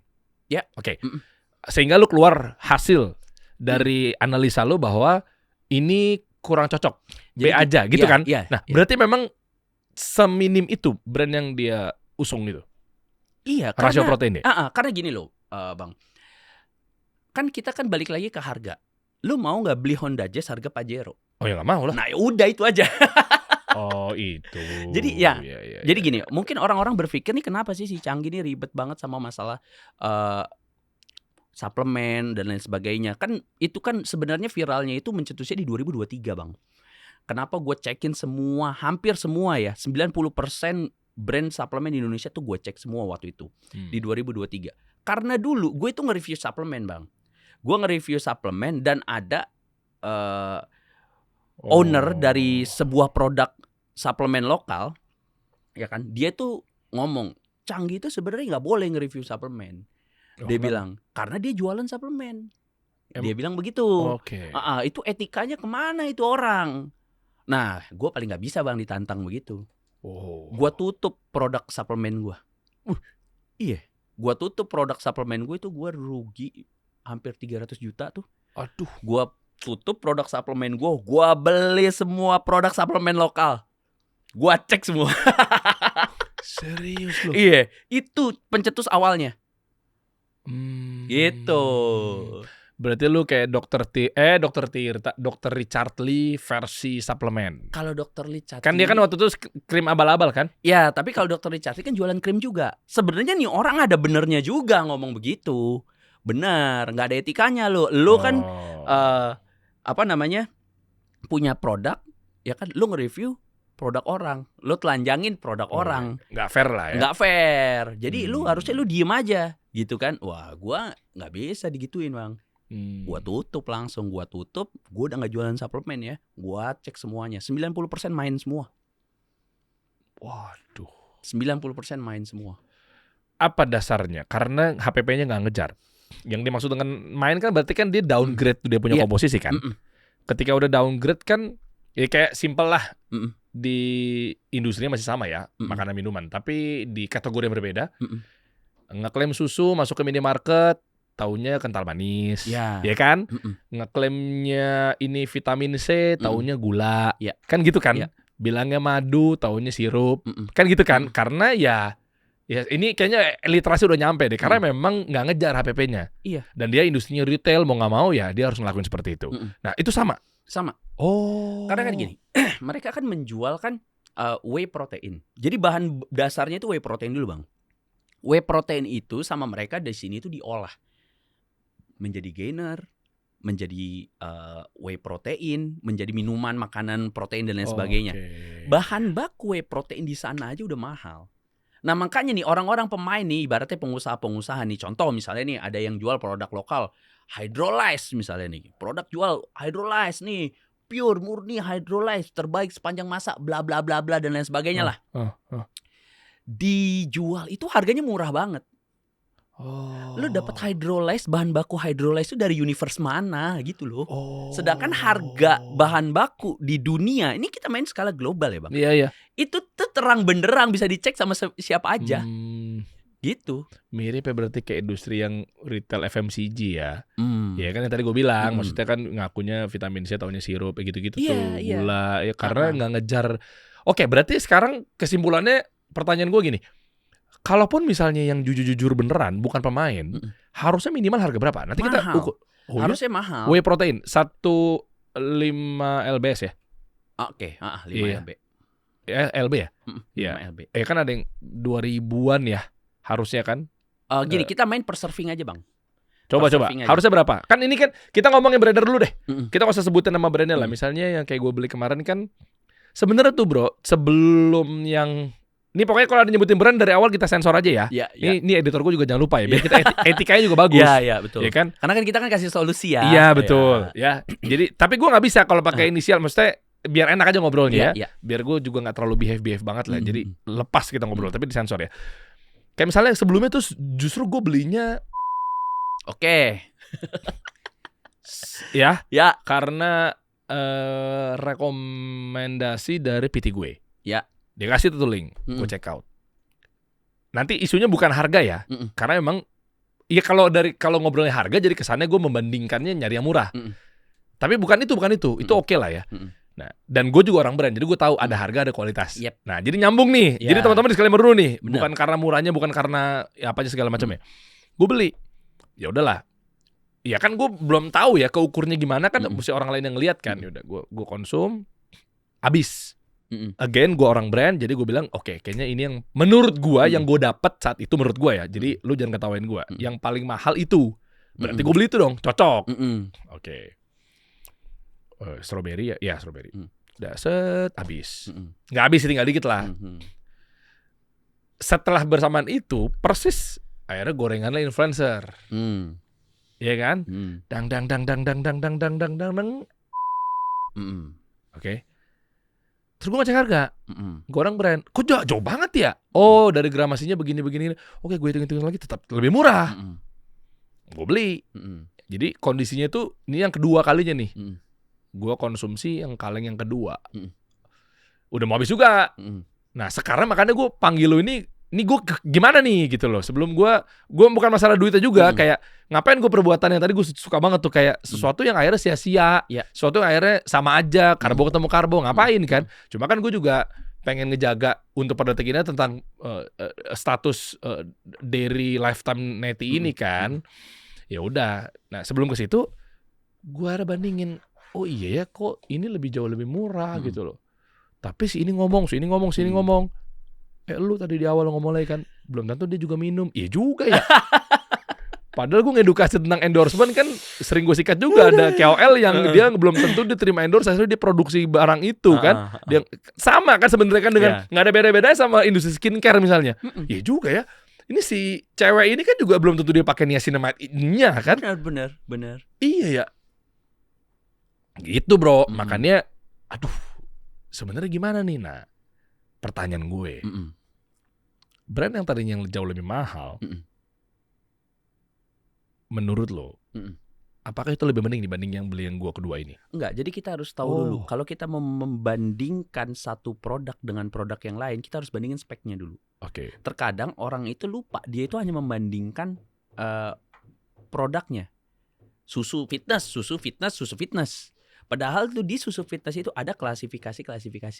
Ya. Oke. Mm-mm. Sehingga lu keluar hasil dari analisa lu bahwa ini kurang cocok. B Jadi, aja gitu iya, kan. iya, Nah, iya. berarti memang seminim itu brand yang dia usung gitu. Iya, Rasio karena protein dia. karena gini loh, Bang. Kan kita kan balik lagi ke harga. Lu mau nggak beli Honda Jazz harga Pajero? Oh ya nggak mau lah. Nah, ya udah itu aja. Oh itu. Jadi ya, Iya, Jadi iya, gini, iya. mungkin orang-orang berpikir nih kenapa sih si Canggih ini ribet banget sama masalah suplemen dan lain sebagainya. Kan itu kan sebenarnya viralnya itu mencetusnya di 2023, Bang. Kenapa gue cekin semua, hampir semua ya, 90% brand suplemen di Indonesia tuh gue cek semua waktu itu di 2023. Karena dulu gue itu nge-review suplemen, Bang. Gue nge-review suplemen dan ada owner dari sebuah produk suplemen lokal, ya kan? Dia tuh ngomong, Canggih itu sebenarnya nggak boleh nge-review suplemen. Dia bilang karena dia jualan suplemen. Dia bilang begitu. Oke. Itu etikanya kemana itu orang? Nah, gue paling nggak bisa, Bang, ditantang begitu. Gue tutup produk suplemen gue. Iya, gue tutup produk suplemen gue itu gue rugi hampir 300 juta tuh. Aduh. Gue tutup produk suplemen gue beli semua produk suplemen lokal. Gue cek semua. Serius loh. Iya, itu pencetus awalnya. Gitu. Berarti lu kayak Dr. Richard Lee versi suplemen. Kalau Dr. Richard Kan dia kan waktu itu krim abal-abal kan? ya, tapi kalau Dr. Richard kan jualan krim juga. Sebenarnya nih orang ada benernya juga ngomong begitu. Benar, nggak ada etikanya lo. Lo kan punya produk, ya kan? Lo nge-review produk orang, lo telanjangin produk orang. Nggak fair lah ya. Nggak fair. Jadi lu harusnya lu diem aja, gitu kan? Wah, gua nggak bisa digituin, Bang. Gua tutup langsung, gua udah nggak jualan suplemen ya. Gua cek semuanya, 90% main semua. Waduh. 90% main semua. Apa dasarnya? Karena HPP-nya nggak ngejar. Yang dimaksud dengan main kan berarti kan dia downgrade tuh dia punya Iya. komposisi kan. Ketika udah downgrade kan ya kayak simple lah. Di industrinya masih sama ya, makanan minuman, tapi di kategori yang berbeda. Ngeklaim susu masuk ke minimarket, taunya kental manis, Ya. ya kan? Ngeklaimnya ini vitamin C, taunya gula, Ya. kan gitu kan? Ya. Bilangnya madu, taunya sirup, kan gitu kan? Karena ya ini kayaknya literasi udah nyampe deh, karena memang nggak ngejar HPP-nya. Iya. Dan dia industrinya retail, mau nggak mau ya dia harus ngelakuin seperti itu. Nah itu sama. Karena kan gini, mereka kan menjual kan whey protein. Jadi bahan dasarnya itu whey protein dulu, Bang. Whey protein itu sama mereka di sini itu diolah menjadi gainer, menjadi whey protein, menjadi minuman, makanan protein dan lain sebagainya. Bahan baku whey protein di sana aja udah mahal. Nah, makanya nih orang-orang pemain nih, ibaratnya pengusaha-pengusaha nih, contoh misalnya nih ada yang jual produk lokal, Hydrolyze misalnya nih, produk jual Hydrolyze nih, pure murni Hydrolyze, terbaik sepanjang masa, bla bla bla bla dan lain sebagainya lah. Dijual itu harganya murah banget. Lo dapat Hydrolyze, bahan baku Hydrolyze itu dari universe mana gitu loh. Sedangkan harga bahan baku di dunia, ini kita main skala global ya, Bang. Iya. Itu tuh terang benderang bisa dicek sama siapa aja. Gitu. Mirip ya berarti kayak industri yang retail FMCG ya. Ya kan yang tadi gue bilang, maksudnya kan ngakunya vitamin C, taunya sirup, gitu-gitu tuh, gula. Ya karena nggak ngejar. Oke, berarti sekarang kesimpulannya pertanyaan gue gini. Kalaupun misalnya yang jujur-jujur beneran, bukan pemain, harusnya minimal harga berapa? Nanti kita Mahal. ukur. Harusnya mahal. Whey protein 1,5 lbs ya? Oke, 5 Iya. LB. LB ya? Iya. 5 LB. Kan ada yang 2000-an ya harusnya kan. Gini, kita main per serving aja, Bang. Coba. Surfing aja. Harusnya berapa? Kan ini kan kita ngomongin brandnya dulu deh. Mm-mm. Kita nggak usah sebutin nama brandnya lah. Misalnya yang kayak gue beli kemarin kan sebenarnya tuh bro, sebelum yang ini pokoknya kalau ada nyebutin brand dari awal kita sensor aja ya. Iya, Ini editor gue juga jangan lupa ya. Biar kita etikanya juga bagus. Iya, betul. Ya kan? Karena kan kita kan kasih solusi ya. Iya betul. Ya. Jadi tapi gue nggak bisa kalau pakai inisial, maksudnya biar enak aja ngobrolnya. Iya. Biar gue juga nggak terlalu behave banget lah. Jadi lepas kita ngobrol, tapi disensor ya. Kayak misalnya sebelumnya tuh justru gue belinya Oke. ya Ya. karena rekomendasi dari PT gue. Ya. Dia kasih tuh link, gue check out. Nanti isunya bukan harga ya, karena emang iya kalau ngobrolnya harga jadi kesannya gue membandingkannya nyari yang murah. Tapi bukan itu, itu oke lah ya. Nah, dan gue juga orang brand, jadi gue tahu ada harga ada kualitas. Yep. Nah, jadi nyambung nih. Ya. Jadi teman-teman disclaimer dulu nih, Bener. bukan karena murahnya, bukan karena ya apa aja segala macamnya. Gue beli, ya udahlah. Ya kan gue belum tahu ya keukurnya gimana kan, mesti orang lain yang ngeliat kan. Ya udah, gue konsum, habis. Again, gue orang brand, jadi gue bilang oke, kayaknya ini yang menurut gue yang gue dapat saat itu menurut gue ya. Jadi lu jangan ketawain gue. Yang paling mahal itu, berarti gue beli itu dong, cocok. Oke. Strawberry ya, strawberry. Udah set, habis. Nggak habis, tinggal dikit lah. Setelah bersamaan itu, persis akhirnya gorengannya influencer. Iya kan? Dang. Oke. Terus gue ngecek harga. Gue orang brand. Kok jauh banget ya? Oh, dari gramasinya begini. Oke, gue hitung lagi tetap lebih murah. Gue beli. Jadi kondisinya itu ini yang kedua kalinya nih. Gue konsumsi yang kaleng yang kedua. Udah mau habis juga. Nah, sekarang makanya gue panggil lo ini gue gimana nih gitu loh. Sebelum gue bukan masalah duitnya juga, kayak ngapain gue perbuatan yang tadi gue suka banget tuh, kayak sesuatu yang akhirnya sia-sia, sesuatu yang akhirnya sama aja, karbo ketemu karbo, ngapain kan? Cuma kan gue juga pengen ngejaga untuk pada detik ini tentang status dairy lifetime neti ini kan. Ya udah. Nah, sebelum ke situ gue ada bandingin, oh iya ya kok ini jauh lebih murah gitu loh. Tapi si ini ngomong. Lu tadi di awal ngomong lagi kan, belum tentu dia juga minum. Iya juga ya. Padahal gue ngedukasi tentang endorsement kan sering gue sikat juga. Ada KOL yang dia belum tentu diterima endorse, akhirnya dia produksi barang itu kan. Dia sama kan sebenarnya kan dengan nggak ada beda-bedanya sama industri skincare misalnya. Iya juga ya. Ini si cewek ini kan juga belum tentu dia pakai niacinamide-nya kan. Bener. Iya ya. Gitu bro. Makanya aduh, sebenarnya gimana nih? Nah, pertanyaan gue, brand yang tadinya jauh lebih mahal, menurut lo, apakah itu lebih mending dibanding yang beli yang gue kedua ini? Enggak, jadi kita harus tahu dulu. Kalau kita mau membandingkan satu produk dengan produk yang lain, kita harus bandingin speknya dulu. Oke. Terkadang orang itu lupa, dia itu hanya membandingkan produknya. Susu fitness. Padahal tuh di susu fitness itu ada klasifikasi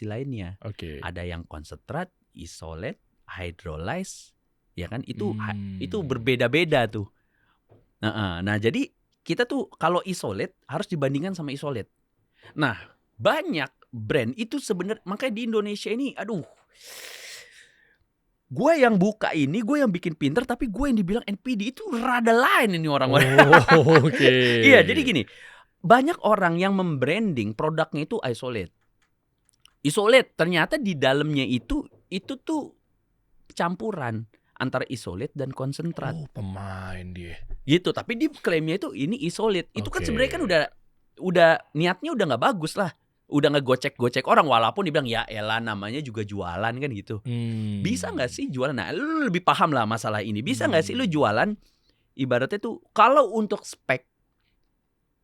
lainnya. Oke. Ada yang konsentrat, isolate, hydrolyze, ya kan? Itu berbeda-beda tuh. Nah, jadi kita tuh kalau isolate harus dibandingkan sama isolate. Nah, banyak brand itu sebenarnya, makanya di Indonesia ini, gue yang buka ini, gue yang bikin pinter, tapi gue yang dibilang NPD itu rada lain ini orang-orang. Oke. Iya, jadi gini. Banyak orang yang membranding produknya itu isolate. Isolate ternyata di dalamnya itu tuh campuran antara isolate dan konsentrat. Oh, pemain dia. Gitu, tapi di klaimnya itu ini isolate. Itu kan Oke. sebenarnya kan udah niatnya udah nggak bagus lah. Udah ngegocek-gocek orang, walaupun dibilang ya elah namanya juga jualan kan gitu. Bisa nggak sih jualan? Nah, lu lebih paham lah masalah ini. Bisa nggak sih lu jualan ibaratnya tuh kalau untuk spek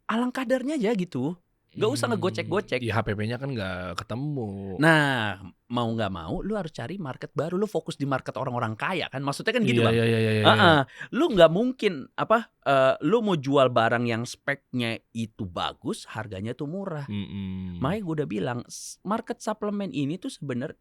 alang kadarnya aja gitu, nggak usah ngegocek-gocek. Ya HPP-nya kan nggak ketemu. Nah, mau nggak mau, lu harus cari market baru. Lu fokus di market orang-orang kaya kan, maksudnya kan gitu bang. Iya. Lu nggak mungkin lu mau jual barang yang speknya itu bagus, harganya tuh murah. Makanya gue udah bilang, market suplemen ini tuh sebenarnya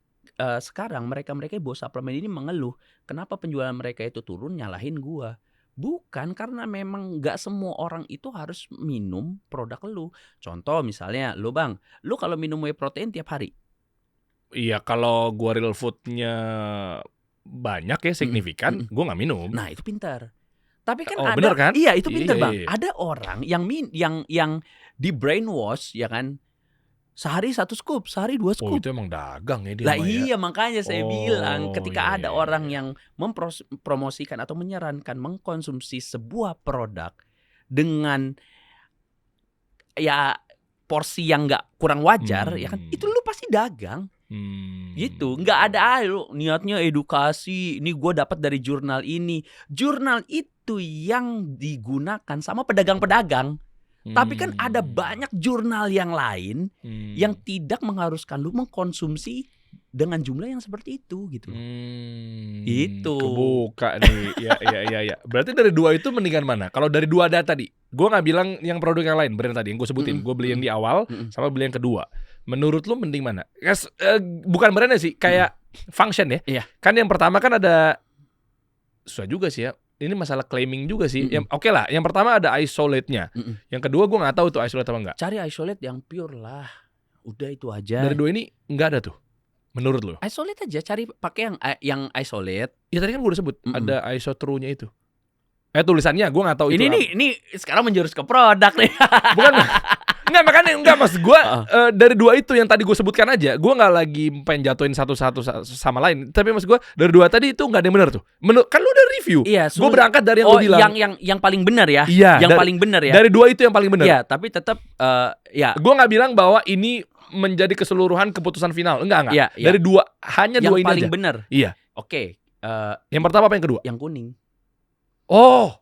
sekarang mereka bawa suplemen ini mengeluh, kenapa penjualan mereka itu turun, nyalahin gua. Bukan, karena memang nggak semua orang itu harus minum produk lu. Contoh misalnya lu bang, lu kalau minum whey protein tiap hari, Iya, kalau gua real food-nya banyak ya, signifikan, gua nggak minum. Nah, itu pintar. Tapi kan Oh, ada, bener kan? iya itu pintar Iya, Bang. iya. Ada orang yang di brainwash ya kan, sehari 1 scoop, sehari 2 Oh, scoop. itu emang dagang ya dia Lah mah ya. iya makanya saya bilang Oh, ketika iya, ada iya, orang iya. yang mempromosikan atau menyarankan mengkonsumsi sebuah produk dengan ya porsi yang nggak kurang wajar ya kan, itu lu pasti dagang. Gitu, nggak ada lu niatnya edukasi. Ini gue dapat dari jurnal ini. Jurnal itu yang digunakan sama pedagang-pedagang. Tapi kan ada banyak jurnal yang lain yang tidak mengharuskan lu mengkonsumsi dengan jumlah yang seperti itu gitu. Itu. Kebuka nih. Ya. Berarti dari dua itu mendingan mana? Kalau dari dua ada tadi, gue nggak bilang yang produk yang lain, brand tadi yang gue sebutin. Gue beli yang di awal sama beli yang kedua. Menurut lu mending mana? Bukan brandnya sih, kayak function ya. Iya. Kan yang pertama kan ada, susah juga sih ya. Ini masalah claiming juga sih. Oke lah, yang pertama ada isolate-nya. Yang kedua gue nggak tahu tuh isolate apa enggak. Cari isolate yang pure lah. Udah itu aja. Dari dua ini nggak ada tuh. Menurut lu? Isolate aja, cari pakai yang isolate. Ya tadi kan gue udah sebut ada isotru-nya itu. Tulisannya gue nggak tahu itu. Ini sekarang menjurus ke produk nih. Bukan. Enggak mas gue dari dua itu yang tadi gue sebutkan aja, gue nggak lagi pengen jatuhin satu-satu sama lain, tapi mas gue dari dua tadi itu nggak ada yang benar tuh. Kan lu udah review. Iya, gue berangkat dari yang lu bilang. Yang paling benar ya. Iya, yang paling benar ya. Dari dua itu yang paling benar. Iya, tapi tetap ya. Gue nggak bilang bahwa ini menjadi keseluruhan keputusan final. Enggak. Iya. Dari dua, hanya yang dua ini aja. Yang paling benar. Iya. Oke. Yang pertama apa yang kedua? Yang kuning. Oh.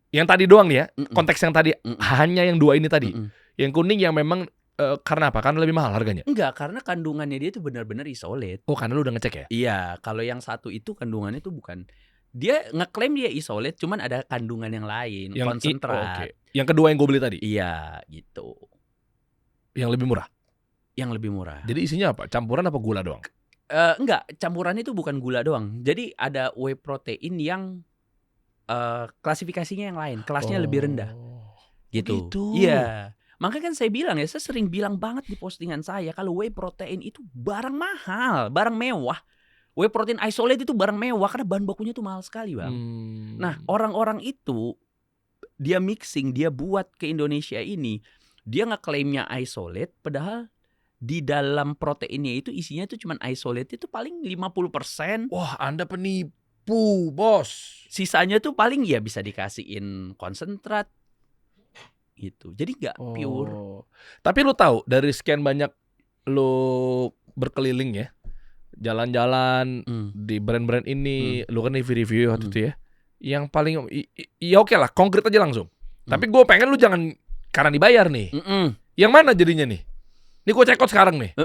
Yang tadi doang nih ya. Konteks yang tadi hanya yang dua ini tadi. Yang kuning yang memang karena apa? Karena lebih mahal harganya? Enggak, karena kandungannya dia itu benar-benar isolate. Oh, karena lu udah ngecek ya? Iya, kalau yang satu itu kandungannya itu bukan, dia ngeklaim dia isolate, cuman ada kandungan yang lain, konsentrat. Okay. Yang kedua yang gue beli tadi? Iya, gitu. Yang lebih murah? Yang lebih murah. Jadi isinya apa? Campuran apa gula doang? Enggak, campurannya itu bukan gula doang. Jadi ada whey protein yang klasifikasinya yang lain, kelasnya lebih rendah. Gitu. Iya. Makanya kan saya bilang ya, saya sering bilang banget di postingan saya kalau whey protein itu barang mahal, barang mewah. Whey protein isolate itu barang mewah karena bahan bakunya tuh mahal sekali, Bang. Nah, orang-orang itu dia mixing, dia buat ke Indonesia ini, dia ngeklaimnya isolate padahal di dalam proteinnya itu isinya itu cuma isolate itu paling 50%. Wah, Anda penipu, bos. Sisanya tuh paling ya bisa dikasihin konsentrat gitu. Jadi nggak pure. Tapi lu tahu dari sekian banyak lu berkeliling ya, jalan-jalan di brand-brand ini, lu kan review waktu itu ya. Yang paling ya oke lah, konkret aja langsung. Tapi gue pengen lu jangan karena dibayar nih. Yang mana jadinya nih? Ini gue check out sekarang nih.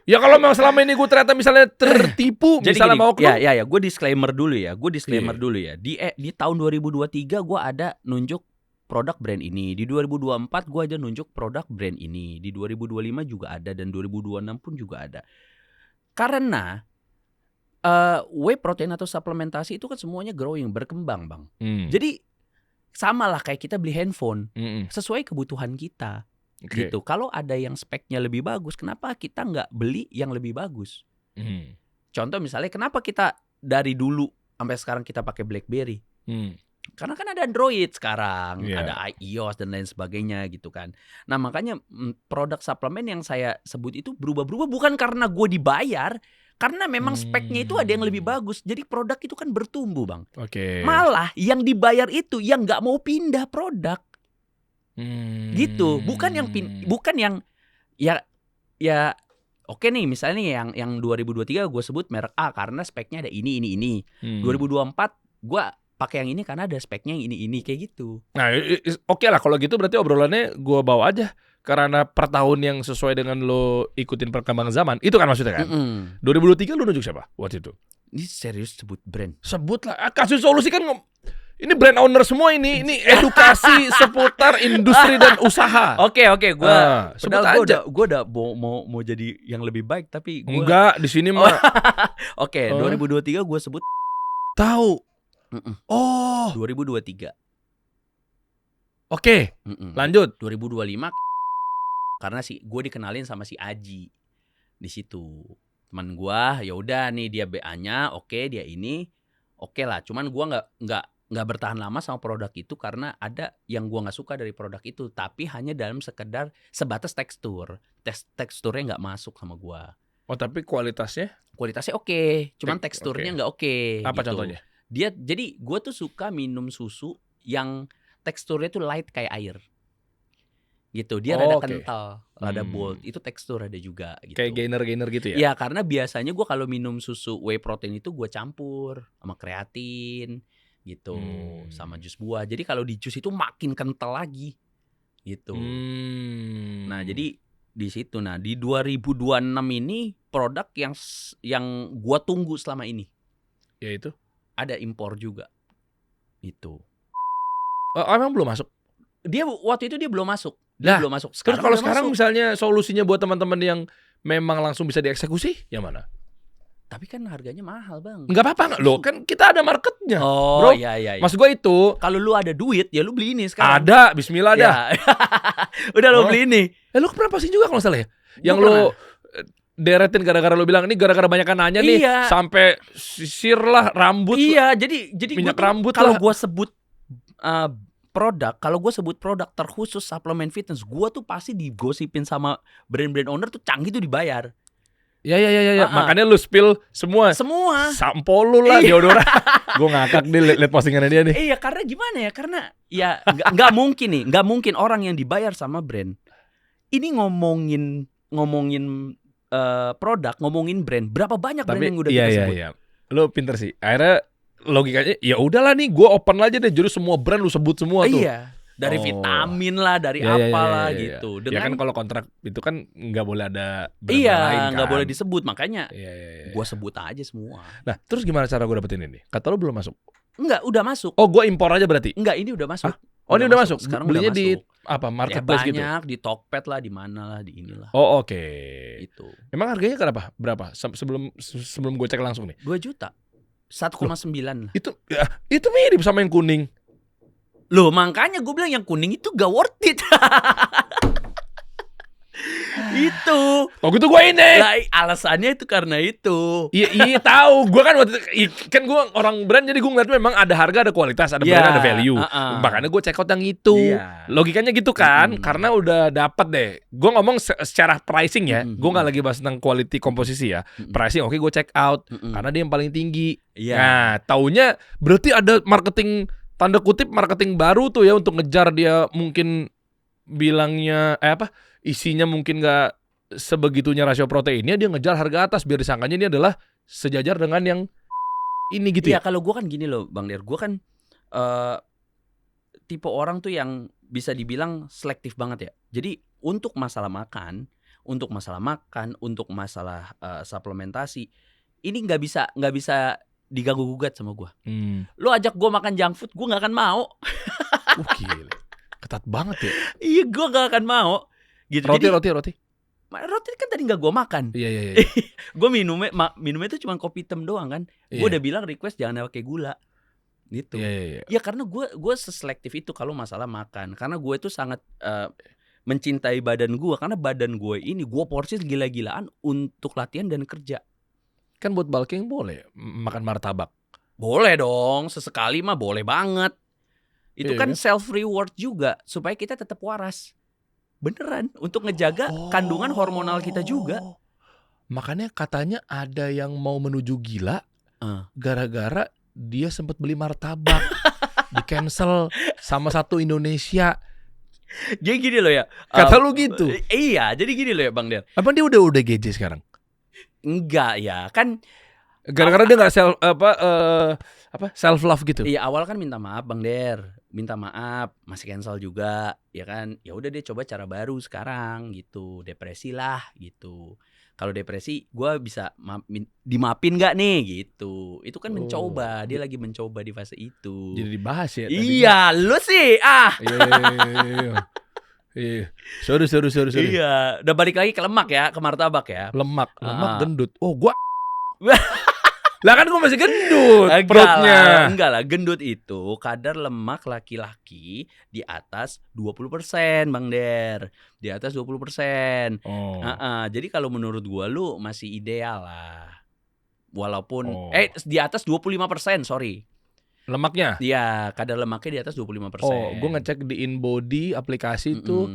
Ya kalau memang selama ini gue ternyata misalnya tertipu, jadi misalnya gini, mau ya, gue disclaimer dulu ya. Dulu ya. Di tahun 2023 gue ada nunjuk produk brand ini. Di 2024 gue aja nunjuk produk brand ini. Di 2025 juga ada dan 2026 pun juga ada. Karena whey protein atau suplementasi itu kan semuanya growing, berkembang, Bang. Jadi sama lah kayak kita beli handphone, sesuai kebutuhan kita. Gitu. Kalau ada yang speknya lebih bagus, kenapa kita nggak beli yang lebih bagus? Contoh misalnya, kenapa kita dari dulu sampai sekarang kita pakai BlackBerry? Karena kan ada Android sekarang, ada iOS dan lain sebagainya gitu kan. Nah makanya produk suplemen yang saya sebut itu berubah-berubah bukan karena gue dibayar, karena memang speknya itu ada yang lebih bagus. Jadi produk itu kan bertumbuh, Bang. Malah yang dibayar itu yang nggak mau pindah produk. Gitu, bukan yang ya oke nih misalnya yang 2023 gue sebut merek A karena speknya ada ini 2024 gue pakai yang ini karena ada speknya yang ini kayak gitu. Nah oke lah kalau gitu, berarti obrolannya gue bawa aja karena per tahun yang sesuai dengan lo ikutin perkembangan zaman, itu kan maksudnya kan. 2023 lo nunjuk siapa waktu itu? Ini serius sebut brand? Sebut lah, kasih solusi kan. Ini brand owner semua ini edukasi seputar industri dan usaha. Oke, gue sebut aja. Gue udah mau jadi yang lebih baik tapi gua... Enggak, di sini mah. Oke, 2023 gue sebut tahu. 2023. Oke. Lanjut. 2025 karena gue dikenalin sama si Aji. di situ. Teman gua ya udah nih dia BA-nya oke, dia ini oke lah. Cuman gua nggak bertahan lama sama produk itu karena ada yang gua nggak suka dari produk itu, tapi hanya dalam sekedar sebatas tekstur. Teksturnya nggak masuk sama gua. Oh, tapi kualitasnya Kualitasnya oke, cuman Oke. teksturnya nggak oke. apa gitu. contohnya? Jadi gue tuh suka minum susu yang teksturnya tuh light kayak air. Gitu. Dia rada Oke. kental, rada bold. Itu tekstur ada juga gitu. Kayak gainer gitu ya? Iya, karena biasanya gue kalau minum susu whey protein itu gue campur sama kreatin gitu, sama jus buah. Jadi kalau di jus itu makin kental lagi gitu. Nah, jadi di situ. Nah, di 2026 ini produk yang gua tunggu selama ini Yaitu ada impor juga. Itu. emang belum masuk? Dia waktu itu dia belum masuk. Lah, Belum masuk. Terus kalau udah sekarang masuk. misalnya solusinya buat teman-teman yang memang langsung bisa dieksekusi, yang mana? Tapi kan harganya mahal, Bang. Enggak apa-apa nggak? Loh, kan kita ada marketnya. Oh, Bro, iya. Maksud gue itu Kalau lu ada duit, ya lu beli ini sekarang. ada, bismillah dah. Ya. Udah lu Oh. beli ini. Lu pernah posting juga kalau nggak salah ya? Yang Gua lu deretin gara-gara lu bilang ini gara-gara banyak nanya nih Iya. sampai sisir lah rambut. Iya, jadi minyak gua tuh rambut kalau lah. gua sebut kalau gue sebut produk terkhusus suplemen fitness, gue tuh pasti digosipin sama brand-brand owner tuh Canggih tuh dibayar. Ya. Ah. Makanya lu spill semua. Semua. Sampo lu lah, Iya. deodoran. Gue ngakak deh liat postingannya dia nih. Iya, karena gimana ya? Karena ya nggak mungkin nih, nggak mungkin orang yang dibayar sama brand ini ngomongin produk, ngomongin brand. Berapa banyak brand yang udah kita sebut? Iya. Lu pinter sih. Akhirnya logikanya ya udahlah nih, gue open aja deh. Jadi semua brand lu sebut semua tuh. Iya. Dari Oh. vitamin lah, dari Ya, apalah ya. gitu. Ya kan Dengan kalau kontrak itu kan nggak boleh ada brand lain kan. nggak boleh disebut, makanya Iya. gue sebut aja semua. Nah, terus gimana cara gue dapetin ini? Kata lu belum masuk. Enggak, udah masuk. Oh, gue impor aja berarti. Enggak, ini udah masuk. Oh, ini udah masuk. Sekarang Belinya udah di masuk. apa? Ya Marketplace gitu. banyak di Tokped lah, di mana lah, di inilah. Oh, oke. Itu Emang harganya berapa? Sebelum gue cek langsung nih. 2 juta. 1,9 lah. Itu mirip sama yang kuning. Loh, makanya gue bilang yang kuning itu gak worth it. Itu. Oh, gitu gue ini. Lah, alasannya itu karena itu. Iya tahu. Gue kan kan gue orang brand, jadi gue ngeliat memang ada harga, ada kualitas, ada brand, ada value. Makanya gue check out yang itu. Iya. Logikanya gitu kan, karena udah dapet deh. Gue ngomong secara pricing ya. Gue nggak lagi bahas tentang quality komposisi ya. Pricing oke, gue check out karena dia yang paling tinggi. Iya. Nah, taunya berarti ada marketing, tanda kutip marketing baru tuh ya, untuk ngejar dia. Mungkin bilangnya isinya mungkin nggak sebegitunya rasio proteinnya, dia ngejar harga atas biar disangkanya ini adalah sejajar dengan yang ini gitu Iya, ya. kalau gue kan gini loh, Bang Der. Gue kan tipe orang tuh yang bisa dibilang selektif banget ya. Jadi untuk masalah makan, untuk masalah suplementasi, ini nggak bisa diganggu gugat sama gue. Lo ajak gue makan junk food, gue nggak akan mau. Gila. Ketat banget ya. Iya, gue nggak akan mau. Gitu. Roti. Roti kan tadi nggak gue makan. Iya. Gue minumnya itu cuma kopi hitam doang kan. Gue udah bilang request jangan pakai gula. Gitu. Iya. Ya karena gue seselektif itu kalau masalah makan. Karena gue itu sangat mencintai badan gue. Karena badan gue ini gue porsi gila-gilaan untuk latihan dan kerja. Kan buat bulking boleh makan martabak. Boleh dong, sesekali mah boleh banget. Itu Iya, kan self reward juga supaya kita tetap waras. Beneran, untuk ngejaga kandungan hormonal kita juga. Makanya katanya ada yang mau menuju gila gara-gara dia sempat beli martabak di cancel sama satu Indonesia. Jadi gini loh ya. Kata lu gitu. Iya, jadi gini loh ya Bang Der. Apa dia udah GJ sekarang? Enggak ya, kan Gara-gara dia nggak self love gitu. iya awal kan minta maaf Bang Der. Minta maaf, masih cancel juga, ya kan? Ya udah dia coba cara baru sekarang gitu. Depresi lah gitu. Kalau depresi gue bisa dimaafin gak nih gitu. Itu kan mencoba, dia lagi mencoba di fase itu. Jadi dibahas ya. Iya, lu sih. Iya. Sorry. Iya, udah balik lagi ke lemak ya, ke martabak ya. Lemak gendut. Oh, gua Lah kan gue masih gendut Enggak perutnya. lah, gendut itu kadar lemak laki-laki di atas 20%, Bang Der. Di atas 20%. Oh. Jadi kalau menurut gua lu masih ideal lah. Walaupun Oh. di atas 25%, sorry. Lemaknya. Iya, kadar lemaknya di atas 25%. Oh, gue ngecek di InBody aplikasi tuh.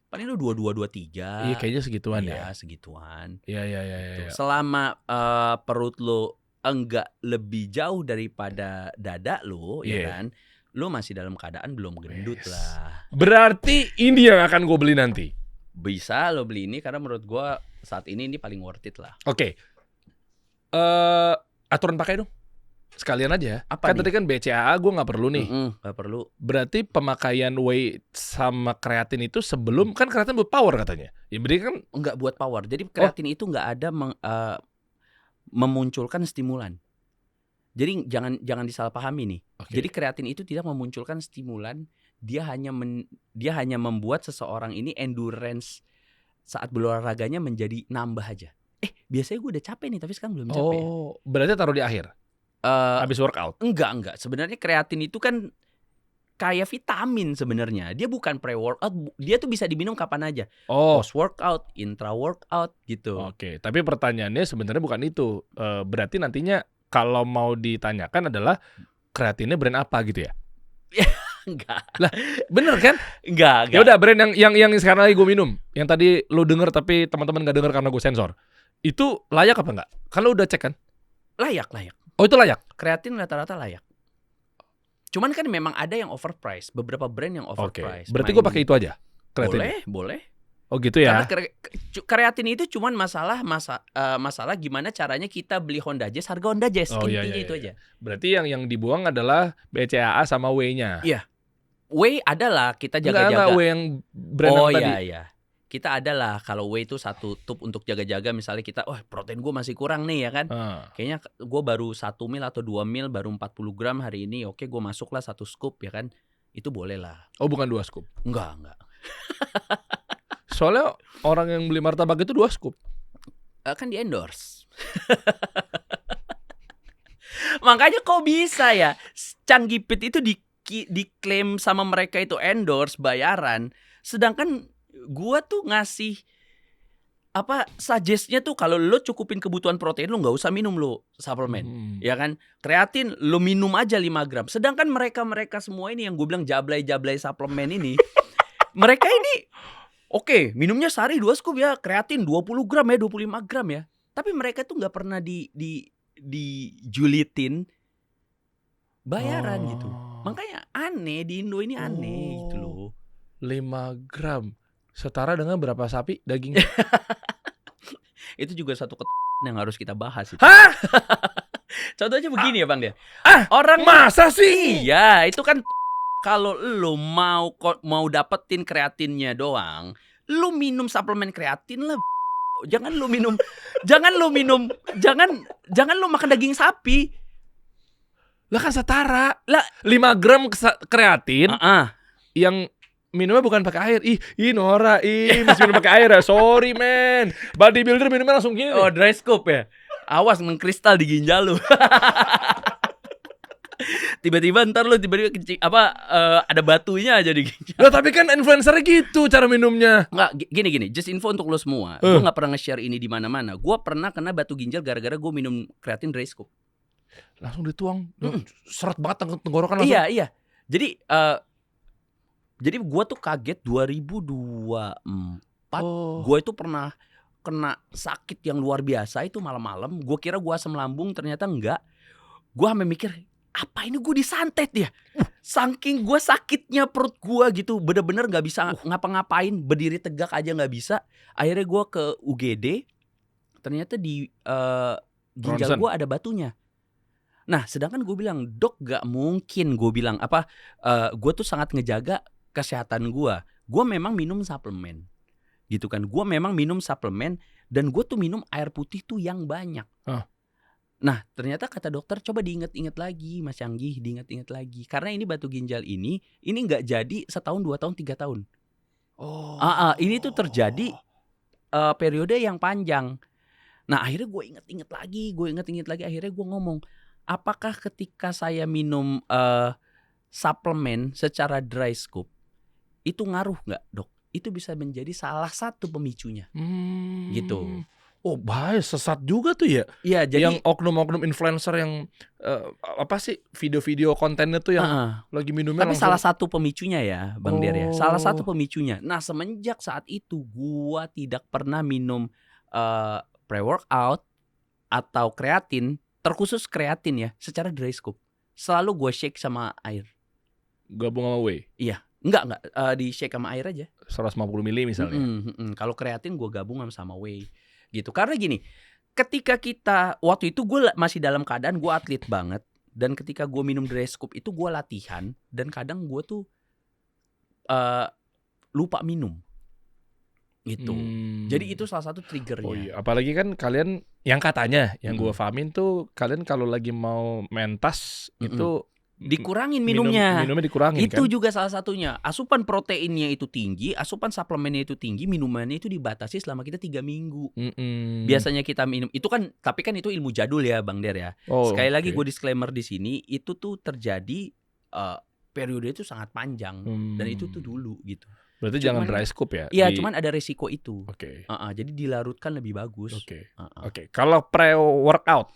Paling lu 22 23. Iya, kayaknya segituan Iya, ya. segituan. Iya. Gitu. Selama perut lu enggak lebih jauh daripada dada lu, ya Iya. kan? Lu masih dalam keadaan belum gendut Yes. lah. Berarti ini yang akan gue beli nanti. Bisa lo beli ini karena menurut gua saat ini paling worth it lah. Oke. Aturan pakai dong. Sekalian aja. Apa Kan nih? tadi kan BCAA gue nggak perlu nih. Gak perlu. Berarti pemakaian whey sama kreatin itu sebelum, kan kreatin buat power katanya. Ya berarti kan. Enggak buat power. Jadi kreatin itu enggak ada memunculkan stimulan. Jadi jangan disalahpahami nih. Oke. Jadi kreatin itu tidak memunculkan stimulan, dia hanya membuat seseorang ini endurance saat berolahraganya menjadi nambah aja. Biasanya gue udah capek nih tapi sekarang belum capek. Oh, berarti taruh di akhir. Habis workout. Enggak. Sebenarnya kreatin itu kan kayak vitamin sebenarnya. Dia bukan pre-workout, dia tuh bisa diminum kapan aja. Oh. Post workout, intra workout gitu. Oke, tapi pertanyaannya sebenarnya bukan itu. Berarti nantinya kalau mau ditanyakan adalah kreatinnya brand apa gitu ya? Enggak. Lah, bener kan? Enggak. Ya udah, brand yang sekarang lagi gue minum, yang tadi lu denger tapi teman-teman gak denger karena gue sensor. Itu layak apa enggak? Kan lu udah cek kan? Layak. Oh, itu layak. Kreatin rata-rata layak. Cuman kan memang ada yang overpriced, beberapa brand yang Oke. overpriced. Berarti gue pakai itu aja. Kreatin. Boleh. Oh, gitu ya. Karena kreatin itu cuman masalah gimana caranya kita beli Honda Jazz, harga Honda Jazz. Oh, iya, Intinya iya, itu iya. aja. Berarti yang dibuang adalah BCAA sama whey-nya. Iya. Whey adalah kita Enggak jaga-jaga. whey yang brand yang tadi. Iya. Kita adalah kalau whey itu satu tube untuk jaga-jaga, misalnya kita protein gue masih kurang nih ya kan. Kayaknya gue baru 1 mil atau 2 mil, baru 40 gram hari ini. Oke, gue masuklah 1 scoop ya kan. Itu boleh lah. Oh, bukan 2 scoop. Enggak. Soalnya orang yang beli martabak itu 2 scoop. Kan di endorse. Makanya kok bisa ya Canggih Fit itu diklaim sama mereka itu endorse, bayaran, sedangkan gua tuh ngasih suggest-nya tuh kalau lo cukupin kebutuhan protein lo nggak usah minum lo suplemen. Ya kan, kreatin lo minum aja 5 gram. Sedangkan mereka semua ini yang gue bilang jablay suplemen ini mereka ini oke, minumnya sehari 2 scoop ya, kreatin 20 gram ya, 25 gram ya. Tapi mereka tuh nggak pernah dijulitin bayaran gitu. Makanya aneh, di Indo ini aneh gitu loh. 5 gram setara dengan berapa sapi daging? Itu juga satu yang harus kita bahas itu. Hah? Contohnya begini ya Bang dia. Orang masa sih? Iya, itu kan kalau lu mau dapetin kreatinnya doang, lu minum suplemen kreatin lah. Jangan lu makan daging sapi. Lah kan setara. Lah 5 gram kreatin yang minumnya bukan pakai air. Ih Nora, masih minum pakai air ya. Sorry man. Bodybuilder minumnya langsung gini. Oh, dry scoop ya. Awas mengkristal di ginjal lu. Tiba-tiba ntar lu kencing ada batunya aja di ginjal. Lah tapi kan influencernya gitu cara minumnya. Enggak, gini, just info untuk lo semua. Gue enggak pernah nge-share ini di mana-mana. Gue pernah kena batu ginjal gara-gara gue minum kreatin dry scoop. Langsung dituang. Seret banget tenggorokan langsung. Iya. Jadi gue tuh kaget 2024 gue itu pernah kena sakit yang luar biasa itu malam-malam. Gue kira gue asam lambung, ternyata enggak. Gue sampai mikir, apa ini gue disantet ya? Saking gue sakitnya perut gue gitu, bener-bener gak bisa ngapa-ngapain, berdiri tegak aja gak bisa. Akhirnya gue ke UGD, ternyata di ginjal gue ada batunya. Nah sedangkan gue bilang, dok gak mungkin, gue bilang gue tuh sangat ngejaga kesehatan gue. Gue memang minum suplemen gitu kan, gue memang minum suplemen, dan gue tuh minum air putih tuh yang banyak. Nah ternyata kata dokter, coba diinget-inget lagi Mas Canggih, diinget-inget lagi, karena ini batu ginjal ini gak jadi 1 tahun, 2 tahun, 3 tahun. Ini tuh terjadi periode yang panjang. Nah akhirnya gue inget-inget lagi, akhirnya gue ngomong, apakah ketika saya minum suplemen secara dry scoop itu ngaruh nggak dok? Itu bisa menjadi salah satu pemicunya gitu. Oh bahaya, sesat juga tuh ya. Iya Yang jadi oknum-oknum influencer yang apa sih video-video kontennya tuh yang heeh. lagi minumnya Tapi langsung. salah satu pemicunya ya Bang Der ya, salah satu Oh. pemicunya. Nah semenjak saat itu gua tidak pernah minum pre-workout atau kreatin, terkhusus kreatin ya, secara dry scoop. Selalu gue shake sama air. Gabung sama whey Iya, enggak di shake sama air aja. 150 ml misalnya. Kalau kreatin gue gabung sama whey gitu. Karena gini, ketika kita waktu itu gue masih dalam keadaan gue atlet banget, dan ketika gue minum dry scoop itu gue latihan, dan kadang gue tuh lupa minum gitu. Jadi itu salah satu triggernya. Oh iya, apalagi kan kalian yang katanya yang Mm-mm. gue pahamin tuh kalian kalau lagi mau mentas itu Dikurangin minumnya. minumnya dikurangin Itu kan. juga salah satunya. Asupan proteinnya itu tinggi, asupan suplemennya itu tinggi, minumannya itu dibatasi selama kita 3 minggu. Biasanya kita minum itu kan, tapi kan itu ilmu jadul ya Bang Der ya. Oh, Sekali lagi oke. gue disclaimer di sini, itu tuh terjadi periode itu sangat panjang, dan itu tuh dulu gitu. Berarti Cuman- jangan dry scoop ya. Iya, cuman ada resiko itu. Oke. Jadi dilarutkan lebih bagus. Oke. Uh-uh. Oke. Kalau pre-workout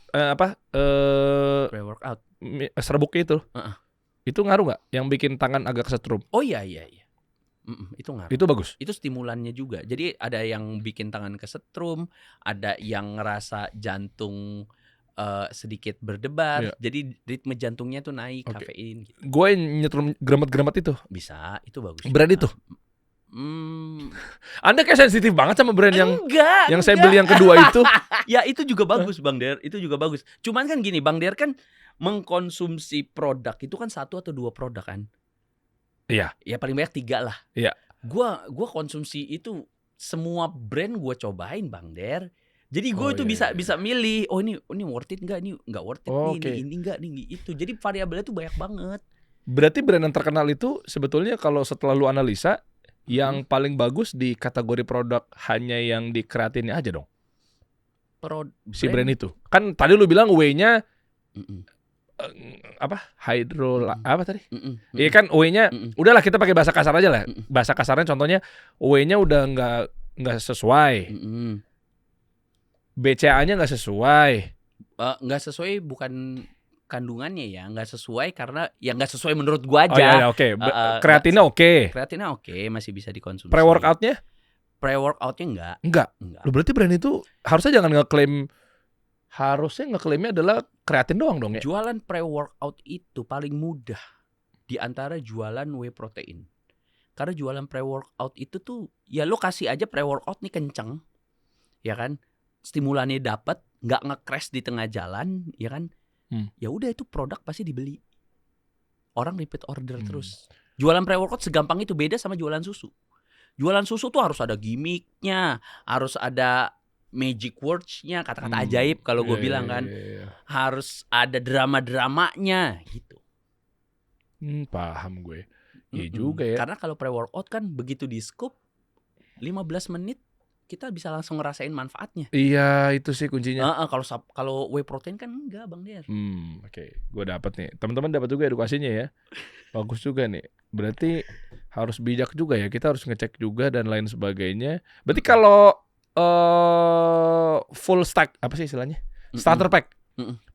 Pre-workout. serbuknya itu. Uh-uh. Itu ngaruh nggak yang bikin tangan agak kesetrum? Oh iya. Itu ngaruh. Itu bagus. Itu stimulannya juga. Jadi ada yang bikin tangan kesetrum, ada yang ngerasa jantung sedikit berdebar. Iya. Jadi ritme jantungnya tuh naik, Oke. kafein gitu. Gue nyetrum geremet-geremet itu. Bisa, itu bagus. Brand juga. itu. Hmm, Anda kayak sensitif banget sama brand yang enggak. saya beli yang kedua itu. Ya itu juga bagus Bang Der, itu juga bagus. Cuman kan gini, Bang Der kan mengkonsumsi produk itu kan 1 atau 2 produk kan. Iya. Ya paling banyak 3 lah. Iya. Gua konsumsi itu semua brand gue cobain Bang Der. Jadi gue Oh, itu iya, bisa milih. Oh ini worth it enggak, ini enggak worth it Oh, nih, oke. ini enggak nih itu. Jadi variabelnya tuh banyak banget. Berarti brand yang terkenal itu sebetulnya kalau setelah lu analisa yang paling bagus di kategori produk hanya yang di kreatinnya aja dong. Si brand itu. Kan tadi lu bilang whey-nya apa? Apa tadi? Iya kan whey-nya udahlah kita pakai bahasa kasar aja lah. Bahasa kasarnya contohnya whey-nya udah nggak sesuai. BCA-nya nggak sesuai. Nggak sesuai bukan kandungannya ya, nggak sesuai karena ya nggak sesuai menurut gua Oh aja. iya, oke. Kreatinnya oke. Kreatinnya oke, masih bisa dikonsumsi. Pre-workoutnya? Pre-workoutnya Enggak. enggak. Lu berarti brand itu harusnya jangan ngeklaimnya adalah kreatin doang dong ya? Jualan pre-workout itu paling mudah di antara jualan whey protein. Karena jualan pre-workout itu tuh ya lo kasih aja pre-workout nih kenceng, ya kan? Stimulannya dapat, nggak nge-crash di tengah jalan, ya kan? Ya udah itu produk pasti dibeli. Orang repeat order terus. Jualan pre-workout segampang itu, beda sama jualan susu. Jualan susu tuh harus ada gimmicknya, harus ada magic words-nya, kata-kata ajaib kalau gue bilang kan. Harus ada drama-dramanya gitu. Paham gue. Iya juga ya. Karena kalau pre-workout kan begitu di scoop 15 menit kita bisa langsung ngerasain manfaatnya. Iya, itu sih kuncinya. Kalau whey protein kan enggak Bang Der. Oke. Gue dapat nih. Teman-teman dapat juga edukasinya ya. Bagus juga nih. Berarti harus bijak juga ya. Kita harus ngecek juga dan lain sebagainya. Berarti kalau full stack apa sih istilahnya? Starter pack.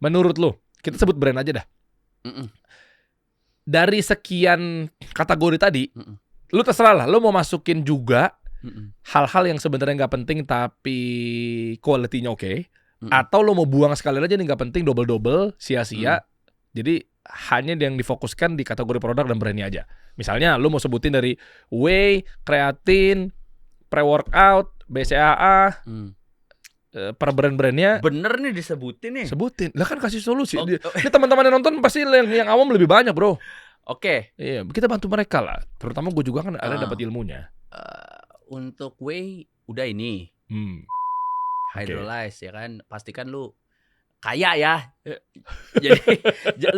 Menurut lu, kita sebut brand aja dah. Dari sekian kategori tadi, lu terserah lah. Lu mau masukin juga hal-hal yang sebenarnya nggak penting tapi quality-nya oke. Atau lo mau buang sekali aja nih nggak penting, double sia-sia. Jadi hanya yang difokuskan di kategori produk dan brandnya aja. Misalnya lo mau sebutin dari whey, kreatin, pre-workout, BCAA, per brand-brandnya. Bener nih disebutin nih. Sebutin. Lah kan kasih solusi. Ini teman-teman yang nonton pasti yang awam lebih banyak bro. Oke. Iya, kita bantu mereka lah. Terutama gue juga kan ada dapat ilmunya. Untuk whey udah ini hydrolyze ya kan, pastikan lu kaya ya. Jadi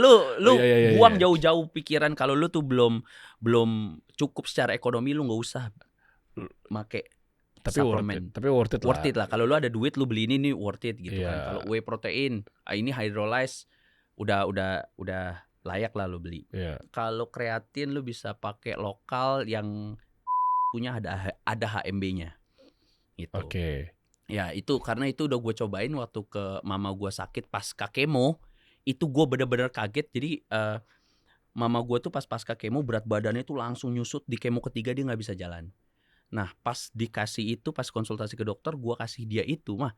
lu buang jauh-jauh pikiran kalau lu tuh belum cukup secara ekonomi, lu nggak usah make. Tapi suplemen. worth it lah. Worth it lah. Kalau lu ada duit lu beli ini nih worth it gitu Iya. kan. Kalau whey protein, ini hydrolyze udah layak lah lu beli. Iya. Kalau kreatin lu bisa pakai lokal yang punya ada HMB-nya. Gitu. Oke. Ya itu karena itu udah gue cobain waktu ke mama gue sakit pasca kemo. Itu gue bener-bener kaget. Jadi mama gue tuh pas pasca kemo berat badannya tuh langsung nyusut. Di kemo ketiga dia nggak bisa jalan. Nah pas dikasih itu, pas konsultasi ke dokter, gue kasih dia itu mah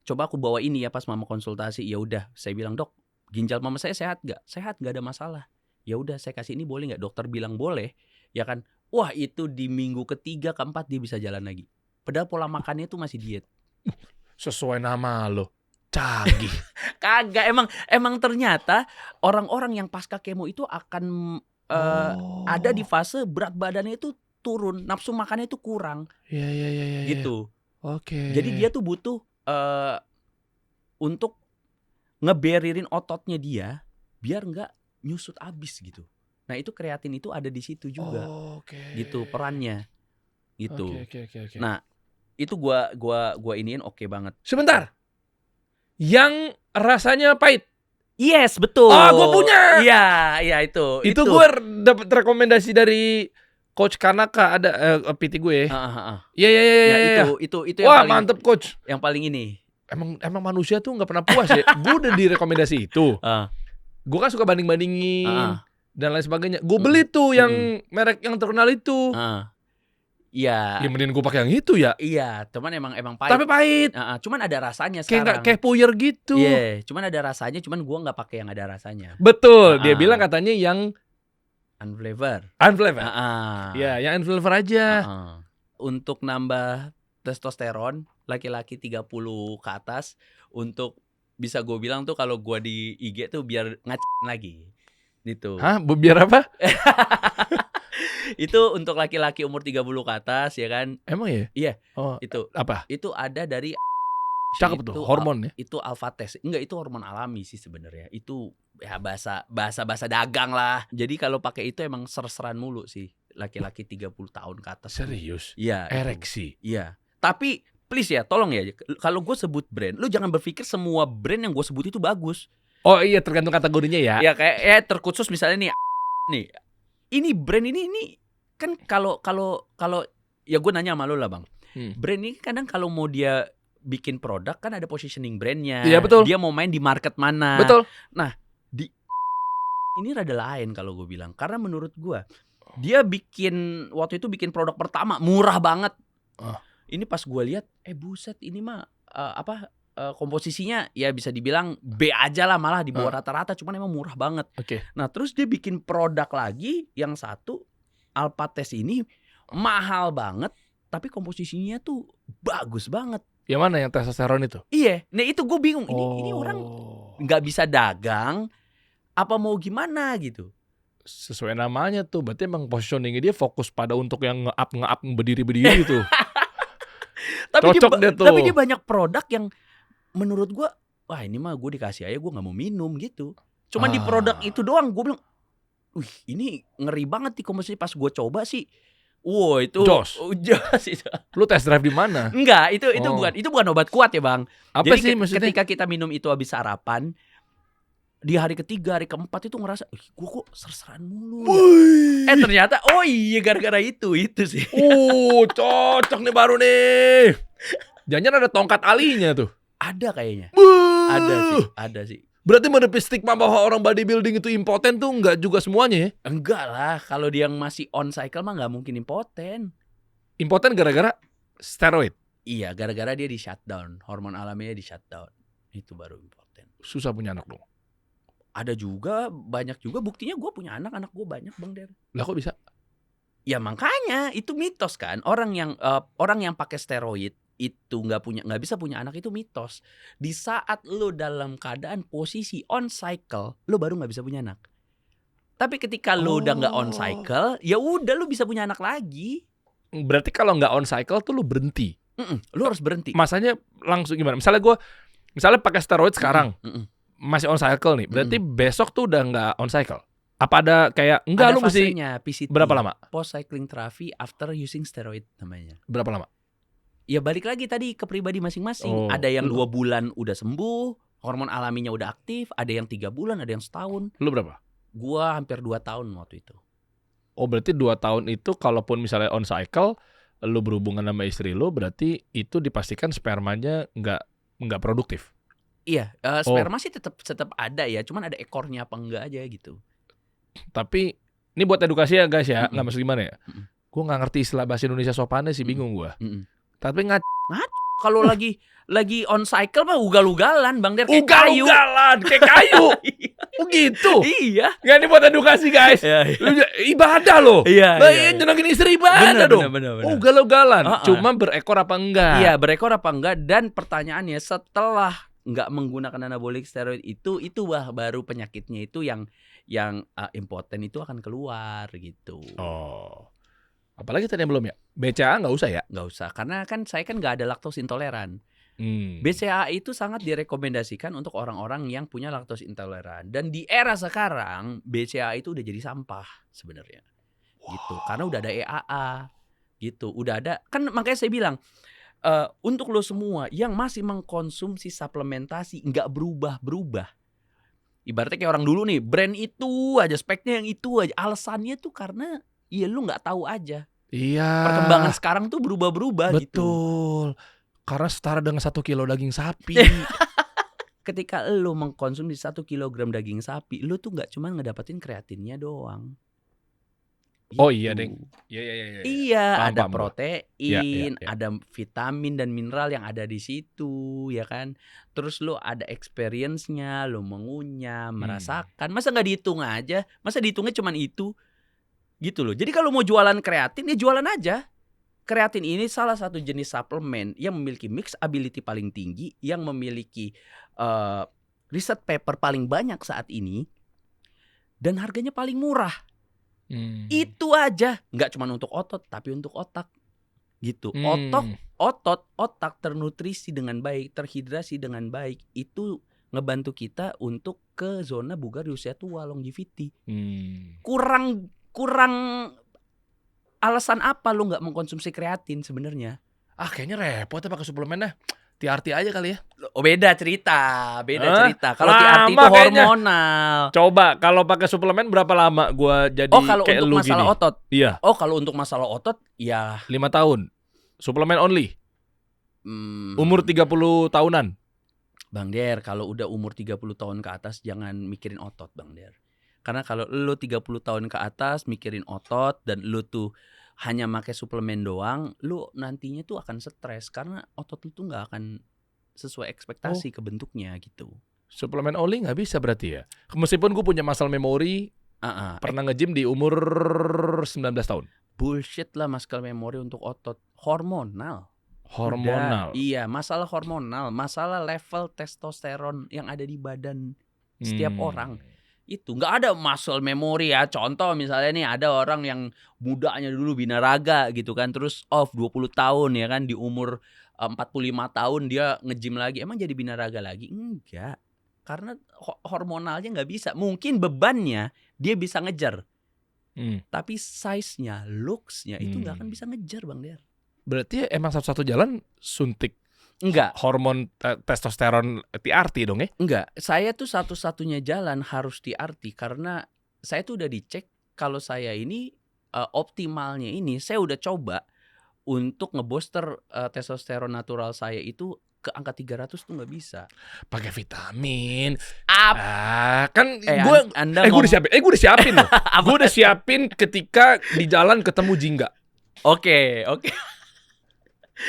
coba aku bawa ini ya pas mama konsultasi. Ya udah saya bilang, dok ginjal mama saya sehat nggak? Sehat, nggak ada masalah. Ya udah saya kasih ini boleh nggak? Dokter bilang boleh. Ya kan? Wah itu di minggu ketiga keempat dia bisa jalan lagi. Padahal pola makannya tuh masih diet. Sesuai nama lo, canggih. Kagak, emang ternyata orang-orang yang pasca kemo itu akan ada di fase berat badannya itu turun, nafsu makannya itu kurang. Iya. Gitu. Oke. Jadi dia tuh butuh untuk ngeberirin ototnya dia biar nggak nyusut abis gitu. Nah itu kreatin itu ada di situ juga. Oke. Gitu perannya. Gitu. Oke. Nah itu gua iniin oke banget. Sebentar. Yang rasanya pahit. Yes, betul. Oh, gua punya. Iya itu. Itu gue dapat rekomendasi dari Coach Kanaka, ada PT gue. Iya. Ya, itu yang Wah, paling mantep Coach. yang paling ini. Emang manusia tuh nggak pernah puas ya. Gue udah direkomendasi itu. Gue kan suka banding-bandingin dan lain sebagainya. Gue beli tuh yang merek yang terkenal itu. Iya. Ya mending gue pakai yang itu ya. Iya, cuman emang pahit. Tapi pahit. Cuman ada rasanya sekarang. Kayak puyer gitu. Iya, cuman ada rasanya, cuman gua nggak pakai yang ada rasanya. Betul. Dia bilang katanya yang Unflavor. unflavor. Iya, yang unflavor aja. Untuk nambah testosteron laki-laki 30 ke atas, untuk bisa gue bilang tuh kalau gua di IG tuh biar lagi. Gitu. Hah? Biar apa? Itu untuk laki-laki umur 30 ke atas ya kan. Emang ya? Iya. Oh, Itu apa? itu ada dari Cakep tuh, hormon ya. Itu alpha test. Enggak, itu hormon alami sih sebenarnya. Itu ya bahasa dagang lah. Jadi kalau pakai itu emang ser-seran mulu sih laki-laki 30 tahun ke atas. Serius? Iya. Ereksi. Iya. Tapi please ya, tolong ya, kalau gue sebut brand, lu jangan berpikir semua brand yang gue sebut itu bagus. Oh iya, tergantung kategorinya ya. Ya kayak terkhusus misalnya nih ini brand ini kan kalau ya gue nanya sama lu lah bang, brand ini kadang kalau mau dia bikin produk kan ada positioning brandnya. Iya betul. Dia mau main di market mana. Betul. Nah ini rada lain kalau gue bilang, karena menurut gue dia waktu itu bikin produk pertama murah banget. Ini pas gue lihat, buset ini mah komposisinya ya bisa dibilang B aja lah, malah di bawah rata-rata, cuman emang murah banget. Oke. Nah terus dia bikin produk lagi yang satu Alpha Test ini mahal banget, tapi komposisinya tuh bagus banget. Yang mana yang testosteron itu? Iya, nah itu gue bingung, ini orang nggak bisa dagang, apa mau gimana gitu. Sesuai namanya tuh, berarti emang positioningnya dia fokus pada untuk yang nge-up berdiri gitu. Cocok dia tuh. Tapi dia banyak produk yang menurut gue, wah ini mah gue dikasih aja gue nggak mau minum gitu. Cuman di produk itu doang gue bilang, wih ini ngeri banget nih komposisi. Pas gue coba sih, wow itu Jos itu. Lu test drive di mana? Enggak, itu bukan obat kuat ya bang. Apa Jadi sih maksudnya? ketika kita minum itu habis sarapan, di hari ketiga, hari keempat itu ngerasa, gue kok ser-seran mulu ya. Ternyata, oh iya gara-gara itu sih. Cocok nih baru nih. Jangan ada tongkat alinya tuh. Ada kayaknya. Ada sih. Berarti menepis stigma bahwa orang bodybuilding itu impoten tuh enggak juga semuanya ya? Enggak lah, kalau dia yang masih on cycle mah nggak mungkin impoten. Impoten gara-gara steroid. Iya, gara-gara dia di shutdown, hormon alaminya di shutdown. Itu baru impoten. Susah punya anak dong. Ada juga, banyak juga. Buktinya gue punya anak gue banyak bang Der. Lah kok bisa? Ya makanya itu mitos kan. Orang yang pakai steroid itu nggak bisa punya anak, itu mitos. Di saat lo dalam keadaan posisi on cycle, lo baru nggak bisa punya anak. Tapi ketika lo udah nggak on cycle, ya udah lo bisa punya anak lagi. Berarti kalau nggak on cycle tuh lo berhenti. Lo harus berhenti. Masanya langsung gimana? Misalnya pakai steroid sekarang, masih on cycle nih. Berarti besok tuh udah nggak on cycle. Apa ada kayak enggak Ada lu mesti fasenya, PCT. berapa lama? Post cycling therapy after using steroid namanya. Berapa lama? Ya balik lagi tadi ke pribadi masing-masing. Oh, Ada yang lu- 2 bulan udah sembuh, hormon alaminya udah aktif. Ada yang 3 bulan, ada yang setahun. Lu berapa? Gua hampir 2 tahun waktu itu. Oh berarti 2 tahun itu kalaupun misalnya on cycle, lu berhubungan sama istri lu, berarti itu dipastikan spermanya nggak produktif. Iya, sperma sih tetap ada ya, cuman ada ekornya apa enggak aja gitu. Tapi ini buat edukasi ya guys ya, Mm-mm. nggak maksud gimana ya? Mm-mm. Gue nggak ngerti istilah bahasa Indonesia sopannya sih, bingung gue. Mm-mm. Tapi Kalau lagi on cycle mah ugal-ugalan Bang Der, kayak kayu. ugal-ugalan kayak kayu. Oh gitu. Iya. Nggak, ini buat edukasi guys. Iya. Ibadah loh. Iya. Nah, nyenengin istri ibadah dong. Bener. Oh, ugal-ugalan. Uh-uh. Cuma berekor apa enggak? Iya, berekor apa enggak, dan pertanyaannya setelah nggak menggunakan anabolik steroid itu baru penyakitnya itu yang impoten itu akan keluar gitu. Oh. Apalagi tadi yang belum ya? BCA nggak usah ya? Nggak usah, karena kan saya kan nggak ada laktos intoleran. Hmm. BCAA itu sangat direkomendasikan untuk orang-orang yang punya laktos intoleran. Dan di era sekarang BCAA itu udah jadi sampah sebenarnya. Gitu. Karena udah ada EAA. Gitu. Udah ada, kan makanya saya bilang untuk lo semua yang masih mengkonsumsi suplementasi nggak berubah-berubah. Ibaratnya kayak orang dulu nih, brand itu aja, speknya yang itu aja. Alasannya tuh karena ya lu nggak tahu aja. Iya. Perkembangan sekarang tuh berubah-berubah gitu. Betul. Karena setara dengan 1 kilo daging sapi. Ketika lu mengkonsumsi 1 kilogram daging sapi, lu tuh nggak cuma ngedapetin kreatinnya doang. Oh Gitu. iya, Deng. Iya. Iya, Paham, ada paham gua. protein, Iya. ada vitamin dan mineral yang ada di situ, ya kan. Terus lu ada experience-nya, lu mengunyah, merasakan. Masa nggak dihitung aja? Masa dihitungnya cuman itu? Gitu loh. Jadi kalau mau jualan kreatin, ya jualan aja. Kreatin ini salah satu jenis suplemen yang memiliki mix ability paling tinggi, yang memiliki riset paper paling banyak saat ini, dan harganya paling murah. Itu aja, nggak cuma untuk otot tapi untuk otak gitu. Otak ternutrisi dengan baik, terhidrasi dengan baik, itu ngebantu kita untuk ke zona bugar di usia tua, longevity. Kurang alasan apa lu nggak mengkonsumsi kreatin sebenarnya? Ah, kayaknya repot ya pakai suplemennya. TRT aja kali ya. Oh, beda cerita. Kalau Lama TRT itu kayaknya. hormonal. Coba kalau pakai suplemen berapa lama gua jadi Kalau kayak untuk lu masalah gini? otot. Iya, Kalau untuk masalah otot ya 5 tahun. Suplemen only. Umur 30 tahunan. Bang Der, kalau udah umur 30 tahun ke atas jangan mikirin otot, Bang Der. Karena kalau lu 30 tahun ke atas mikirin otot dan lu tuh hanya pakai suplemen doang, lu nantinya tuh akan stres karena otot lu tuh nggak akan sesuai ekspektasi ke bentuknya gitu. Suplemen only nggak bisa berarti ya. Meskipun gue punya muscle memory, pernah nge-gym di umur 19 tahun. Bullshit lah muscle memory untuk otot. Hormonal. Hormonal. Iya, masalah hormonal, masalah level testosteron yang ada di badan setiap orang. Itu nggak ada muscle memory ya. Contoh misalnya nih ada orang yang mudanya dulu binaraga gitu kan, terus off 20 tahun ya kan, di umur 45 tahun dia nge-gym lagi. Emang jadi binaraga lagi? Enggak. Karena hormonalnya nggak bisa. Mungkin bebannya dia bisa ngejar. Tapi size-nya, looks-nya itu nggak akan bisa ngejar, Bang Der. Berarti emang satu-satu jalan suntik Enggak. hormon testosteron TRT dong ya? Enggak, saya tuh satu-satunya jalan harus TRT karena saya tuh udah dicek kalau saya ini optimalnya ini saya udah coba untuk ngebooster testosteron natural saya itu ke angka 300 tuh nggak bisa. Pakai vitamin. Apa? Kan Anda gue udah siapin loh. Gue udah siapin ketika di jalan ketemu Jingga. Oke.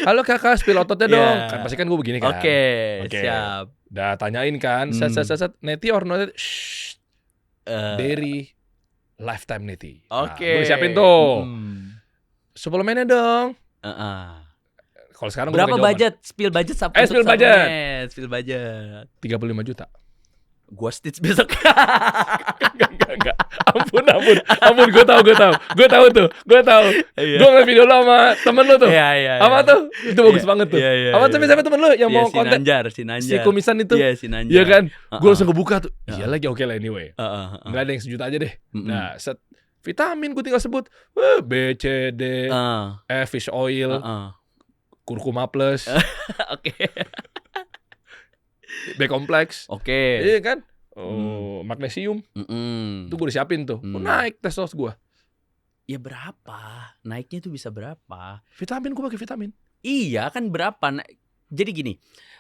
Halo kakak, spill ototnya dong. Yeah. Kan pasti kan gue begini kan. Oke, Oke. siap. Udah tanyain kan, set, neti or not? Shh. Dari lifetime neti. Oke. Gue siapin tuh. Suplemennya dong. Kalau sekarang Berapa gua pakai budget? Spill budget spill budget. Spill budget. 35 juta. Gua stitch besok. Enggak. Ampun, gue tahu tuh. Gue ngeliat video lo sama temen lo tuh. Iya. Apa tuh? Itu bagus banget tuh. Iya. Apa siapa temen lo yang mau si konten? Si Nanjar. Si kumisan itu. Iya, si Nanjar. Iya kan? Gue Uh-uh. langsung kebuka tuh. Iya lagi, oke lah anyway. Nggak ada yang sejuta aja deh. Mm-mm. Nah, vitamin gue tinggal sebut. B, C, D, E, fish oil, kurkuma plus, Oke. B kompleks. Oke. Iya kan? Magnesium. Itu gue disiapin tuh. Naik testosteron gue. Ya berapa? Naiknya tuh bisa berapa? Vitamin gue pakai vitamin. Iya kan berapa? Jadi gini.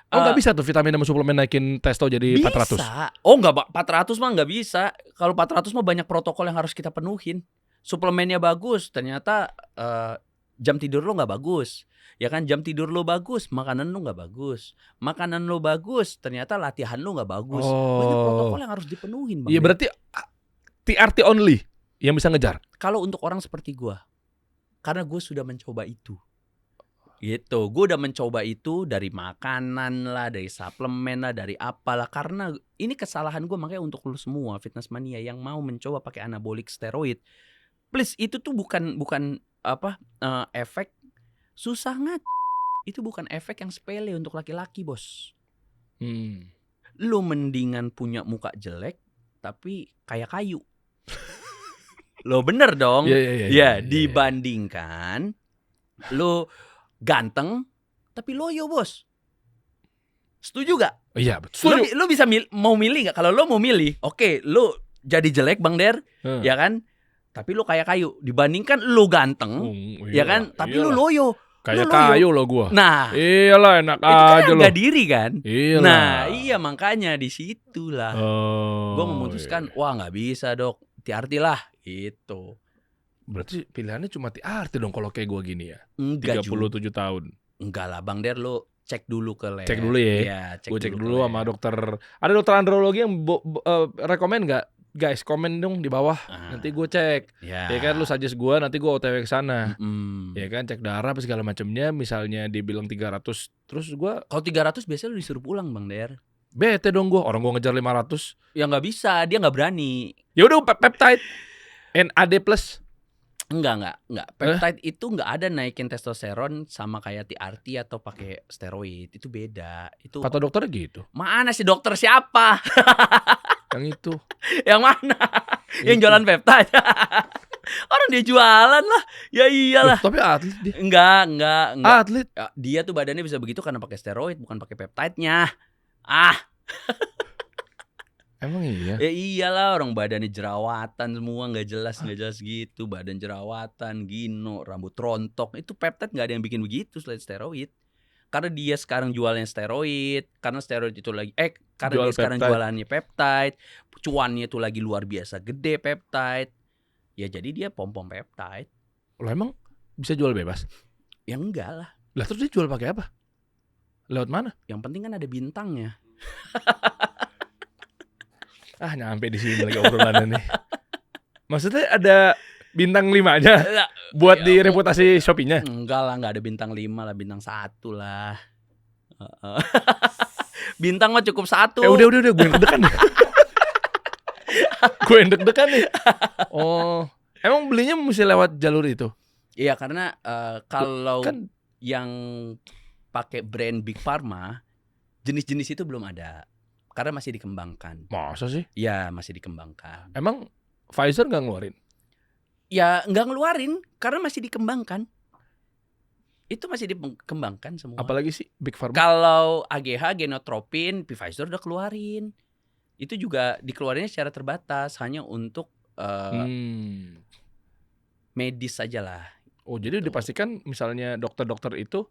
Oh nggak bisa tuh vitamin sama suplemen naikin testo jadi Bisa. 400. Oh nggak, 400 mah nggak bisa. Kalau 400 mah banyak protokol yang harus kita penuhin. Suplemennya bagus, ternyata jam tidur lo nggak bagus. Ya kan, jam tidur lo bagus, makanan lo nggak bagus. Makanan lo bagus, ternyata latihan lo nggak bagus. Banyak protokol yang harus dipenuhin, Bang. Iya berarti TRT only yang bisa ngejar. Kalau untuk orang seperti gua, karena gue sudah mencoba itu. Gitu, gue udah mencoba itu dari makanan lah, dari suplemen lah, dari apalah. Karena ini kesalahan gue, makanya untuk lu semua fitness mania yang mau mencoba pakai anabolic steroid, please, itu tuh bukan efek susah itu bukan efek yang sepele untuk laki-laki, bos. Lu mendingan punya muka jelek tapi kayak kayu. Lo bener dong. Iya. Dibandingkan lu ganteng tapi loyo, bos. Setuju gak? Iya betul. Lu bisa mau milih gak? Kalau lu mau milih, oke, lu jadi jelek, Bang Der, ya kan? Tapi lu kayak kayu. Dibandingkan lu ganteng, ya kan? Tapi lu loyo. Kayak kayu lo gua. Nah, iyalah enak itu aja kan lo. harga diri kan. Iyalah. Nah, iya makanya di situlah. Gua memutuskan, Iya. wah nggak bisa, Dok. TRT lah, itu. Berarti pilihannya cuma TRT dong kalau kayak gua gini ya. Enggak 37 tahun. Enggak lah, Bang Der, lu cek dulu ke lab. Cek dulu ya. Iya, Gue cek ke dulu lab. sama dokter. Ada dokter andrologi yang rekomen nggak? Guys, komen dong di bawah. Nanti gue cek. Ya. Ya kan lu suggest gue, nanti gue OTW ke sana. Mm. Ya kan cek darah apa segala macamnya, misalnya dibilang 300, terus gue Kalau 300 biasanya lu disuruh pulang, Bang Der. bete dong gue. Orang gue ngejar 500. Ya nggak bisa, dia nggak berani. Ya udah peptide NAD+. Enggak. Peptide itu nggak ada naikin testosteron sama kayak TRT atau pakai steroid. Itu beda. Itu Kata dokternya gitu. mana sih dokter siapa? Yang itu. Yang mana? Yang Itu. jualan peptide. Orang dia jualan lah. Ya iyalah. Loh, tapi atlet dia. Enggak. Atlet. Ya, dia tuh badannya bisa begitu karena pakai steroid, bukan pakai peptide-nya. Emang iya. Ya iyalah, orang badannya jerawatan semua, nggak jelas gitu. Badan jerawatan, gino, rambut rontok. Itu peptide nggak ada yang bikin begitu selain steroid. Karena dia sekarang jualnya steroid, karena steroid itu lagi karena Jual dia sekarang peptide. jualannya peptide, cuannya itu lagi luar biasa gede peptide. Ya jadi dia pom-pom peptide. Lo emang bisa jual bebas? Ya enggak lah. Lah terus dia jual pakai apa? Lewat mana? Yang penting kan ada bintangnya. Nyampe di sini lagi obrolannya nih. Maksudnya ada bintang 5 aja buat di reputasi Shopee-nya? Enggak lah, nggak ada bintang 5 lah, bintang 1 lah. Bintang mah cukup 1. Udah, gue yang deg-degan nih. Gue yang deg-degan nih. Oh, emang belinya mesti lewat jalur itu? Iya, karena kalau Kan yang pakai brand Big Pharma, jenis-jenis itu belum ada. Karena masih dikembangkan. masa sih? Ya, masih dikembangkan. Emang Pfizer nggak ngeluarin? Ya, nggak ngeluarin karena masih dikembangkan. Itu masih dikembangkan semua. Apalagi sih Big Pharma? Kalau AGH, Genotropin, Pfizer udah keluarin. Itu juga dikeluarinnya secara terbatas, hanya untuk medis saja lah. Oh, jadi Gitu. dipastikan misalnya dokter-dokter itu,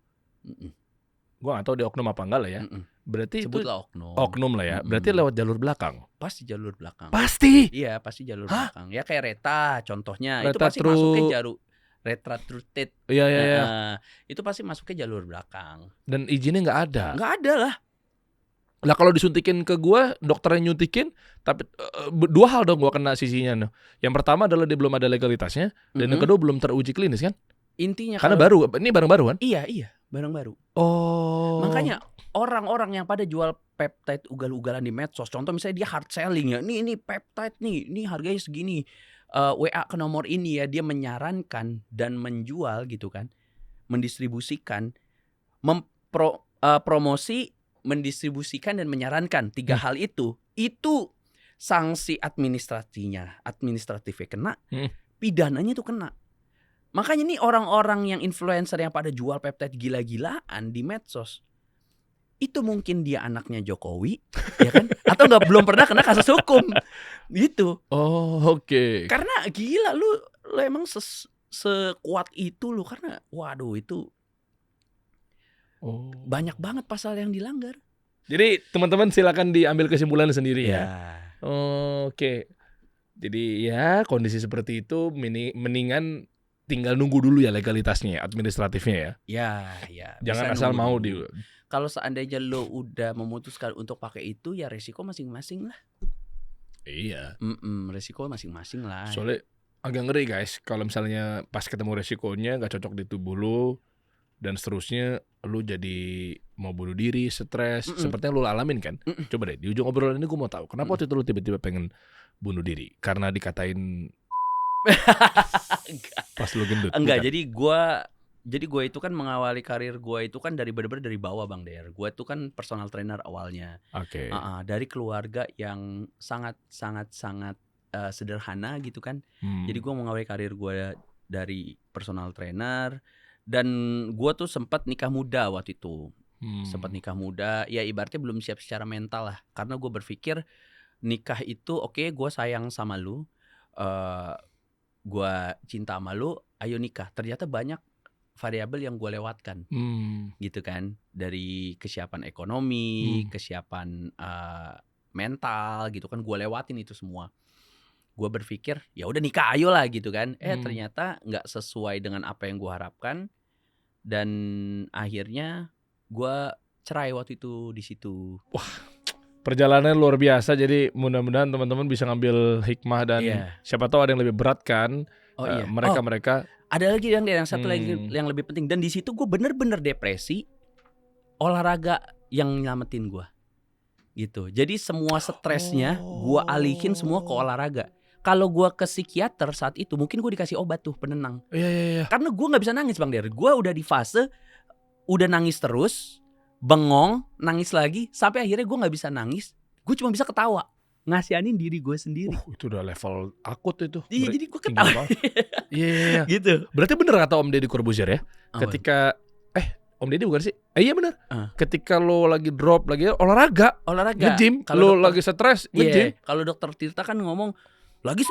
Mm-mm. gua nggak tahu dia oknum apa enggak lah ya. Mm-mm. Berarti itu Sebutlah oknum. oknum lah ya. Berarti Mm-mm. lewat jalur belakang. Pasti jalur belakang. Pasti. Iya, pasti jalur Hah? belakang. Ya kayak Reta contohnya. Itu Reta pasti masuknya Tru- jalur Retratrutid. Iya. Itu pasti masuknya jalur belakang. Dan izinnya nggak ada. Nggak ada lah. Lah kalau disuntikin ke gua, dokter yang nyuntikin, tapi dua hal dong gua kena sisinya. No. Yang pertama adalah dia belum ada legalitasnya, dan yang Mhm. kedua belum teruji klinis kan? Intinya Karena kalau- baru, ini barang baru kan? Iya, barang baru. Oh. Makanya orang-orang yang pada jual peptide ugal-ugalan di medsos, contoh misalnya dia hard selling ya, ini peptide nih harganya segini, WA ke nomor ini ya, dia menyarankan dan menjual gitu kan, mendistribusikan, promosi, mendistribusikan dan menyarankan 3 hal itu sanksi administratifnya kena, pidananya tuh kena. Makanya nih orang-orang yang influencer yang pada jual peptide gila-gilaan di medsos, itu mungkin dia anaknya Jokowi, ya kan? Atau belum pernah kena kasus hukum, gitu. Oh, oke. Karena gila lu emang sekuat itu lu, karena waduh itu banyak banget pasal yang dilanggar. Jadi teman-teman silakan diambil kesimpulan sendiri ya. Ya. Oke. Jadi ya kondisi seperti itu mendingan tinggal nunggu dulu ya legalitasnya, administratifnya ya. Ya. Jangan bisa asal nunggu mau dulu. Kalau seandainya lo udah memutuskan untuk pakai itu, ya resiko masing-masing lah. Iya. Resiko masing-masing lah. Soalnya agak ngeri guys, kalau misalnya pas ketemu resikonya nggak cocok di tubuh lo dan seterusnya, lo jadi mau bunuh diri, stres, seperti yang lo alamin kan. Coba deh di ujung obrolan ini gue mau tahu kenapa waktu itu lo tiba-tiba pengen bunuh diri? Karena dikatain pas lo gendut. Enggak, bukan? jadi gue itu kan mengawali karir gue itu kan dari bener-bener dari bawah Bang Der. Gue itu kan personal trainer awalnya. Oke. Dari keluarga yang sangat sederhana gitu kan. Jadi gue mengawali karir gue dari personal trainer, dan gue tuh sempat nikah muda waktu itu. Sempat nikah muda, ya ibaratnya belum siap secara mental lah. Karena gue berpikir nikah itu oke, gue sayang sama lu, gue cinta sama lu, ayo nikah. Ternyata banyak variabel yang gue lewatkan, gitu kan, dari kesiapan ekonomi, kesiapan mental, gitu kan, gue lewatin itu semua. Gue berpikir ya udah nikah ayo lah gitu kan, ternyata nggak sesuai dengan apa yang gue harapkan, dan akhirnya gue cerai waktu itu di situ. Wah, perjalanan luar biasa. Jadi mudah-mudahan teman-teman bisa ngambil hikmah dan siapa tahu ada yang lebih berat kan. Mereka ada lagi yang satu lagi yang lebih penting, dan di situ gue bener-bener depresi, olahraga yang nyelamatin gue gitu. Jadi semua stresnya gue alihin semua ke olahraga. Kalau gue ke psikiater saat itu mungkin gue dikasih obat tuh penenang. Iya. Karena gue nggak bisa nangis Bang Der. Gue udah di fase udah nangis terus, bengong, nangis lagi, sampai akhirnya gue nggak bisa nangis. Gue cuma bisa ketawa, ngasihanin diri gue sendiri. Itu udah level akut itu. Iya, jadi gue ketawa. Iya. Gitu. Berarti bener kata Om Deddy Corbuzier ya. Ketika Om Deddy bukan sih? Iya bener. Ketika lo lagi drop, lagi olahraga, nge-gym. Lo lagi stres, nge-gym. Kalau Dokter Tirta kan ngomong lagi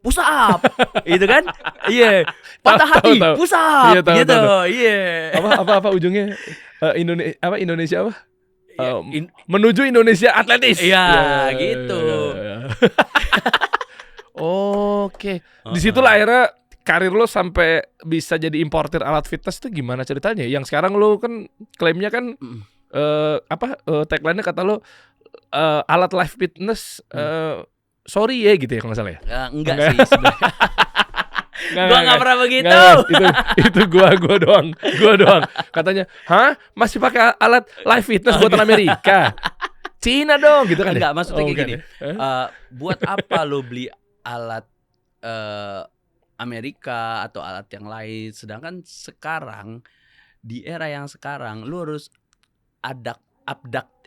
push up, gitu kan? Iya. Patah hati, push up, gitu. Iya. Apa ujungnya? Indonesia apa? Menuju Indonesia atletis. Iya, gitu. Oke. Disitulah akhirnya karir lo sampai bisa jadi importer alat fitness tuh gimana ceritanya? Yang sekarang lo kan klaimnya kan tagline-nya kata lo alat live fitness sorry ya gitu ya kalau nggak salah ya? Enggak sih sebenarnya. Gua nggak pernah begitu. Itu gua doang. Katanya, masih pakai alat live fitness buatan Amerika? Cina dong, gitu kan? Enggak, maksudnya kayak gini. Buat apa lo beli alat Amerika atau alat yang lain? Sedangkan sekarang di era yang sekarang lo harus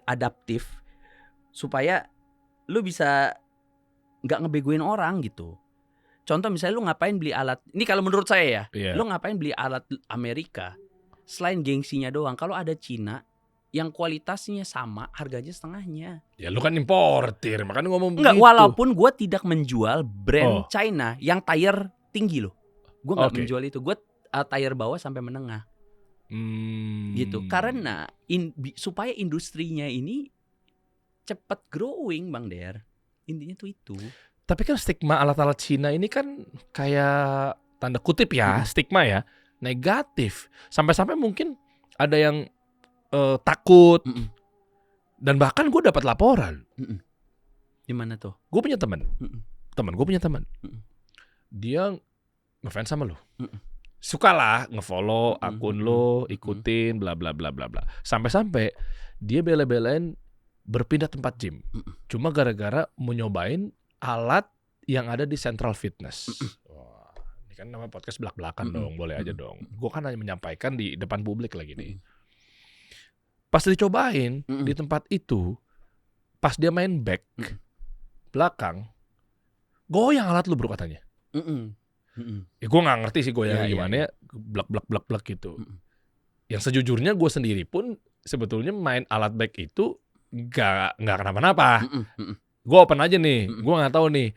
adaptif supaya lo bisa nggak ngebegoin orang gitu. Contoh misalnya lu ngapain beli alat, ini kalau menurut saya ya, lu ngapain beli alat Amerika selain gengsinya doang. Kalau ada Cina yang kualitasnya sama, harganya setengahnya. Ya lu kan importir, makanya ngomong enggak, begitu. walaupun gue tidak menjual brand China yang tire tinggi loh. Gue nggak menjual itu, gue tire bawah sampai menengah. Gitu, karena supaya industrinya ini cepat growing Bang Der. Intinya tuh itu. Tapi kan stigma alat-alat Cina ini kan kayak tanda kutip ya, stigma ya, negatif. Sampai-sampai mungkin ada yang takut. Dan bahkan gue dapat laporan. Gimana tuh? Gue punya teman. Gue punya teman. Dia ngefans sama lo. sukalah ngefollow akun lo, Mm-mm. ikutin bla bla bla bla bla. Sampai-sampai dia bela-belain berpindah tempat gym. Mm-mm. Cuma gara-gara mau nyobain alat yang ada di Central Fitness. Wah, ini kan nama podcast belak-belakan Mm-mm. dong, boleh aja Mm-mm. dong. Gue kan hanya menyampaikan di depan publik lagi nih. Mm-mm. Pas dicobain Mm-mm. di tempat itu, pas dia main back Mm-mm. belakang, goyang alat lu bro katanya. Mm-mm. Mm-mm. Ya gue nggak ngerti sih goyangnya Iya, iya, gimana iya. ya, blak gitu. Mm-mm. Yang sejujurnya gue sendiri pun sebetulnya main alat back itu nggak kenapa-napa. Mm-mm. Mm-mm. Gue open aja nih, Mm-mm. gue nggak tahu nih.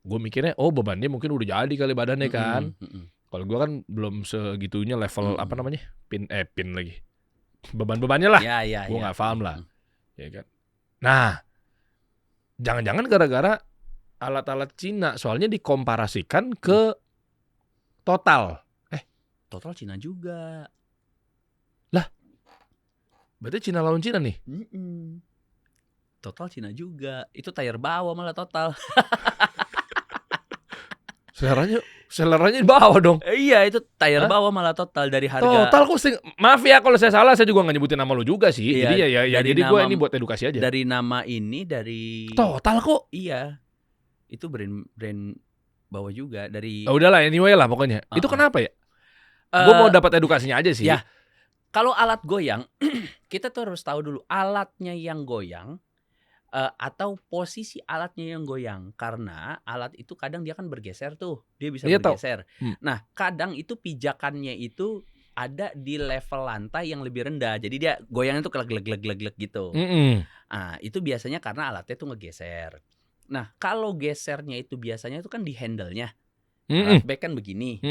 Gue mikirnya, oh bebannya mungkin udah jadi kali badannya kan. Mm-mm. Mm-mm. Kalau gue kan belum segitunya level Mm-mm. apa namanya pin lagi. Beban-bebannya lah, Ya, ya, gue ya. nggak paham lah, Mm-mm. ya kan. Nah, jangan-jangan gara-gara alat-alat Cina, soalnya dikomparasikan ke Total. Total Cina juga. Berarti Cina lawan Cina nih. Mm-mm. Total Cina juga. Itu tire bawah malah Total. Seleranya di bawah dong. Iya, itu tire Hah? bawah malah Total dari harga. Total kok maaf ya kalau saya salah, saya juga nggak nyebutin nama lu juga sih. Iya, Jadi ya dari jadi gue nama- ini buat edukasi aja. Dari nama ini dari Total kok. Iya. Itu brand bawah juga dari Oh, udahlah anyway lah pokoknya. Itu kenapa ya? Gue mau dapat edukasinya aja sih. ya. Kalau alat goyang, kita tuh harus tahu dulu alatnya yang goyang atau posisi alatnya yang goyang. Karena alat itu kadang dia kan bergeser tuh, dia bisa Iya, tahu. bergeser. Hmm. Nah, kadang itu pijakannya itu ada di level lantai yang lebih rendah. Jadi dia goyangnya tuh geleg gitu. Mm-mm. Nah, itu biasanya karena alatnya tuh ngegeser. Nah, kalau gesernya itu biasanya itu kan di handle-nya. Mm-mm. Alat back kan begini,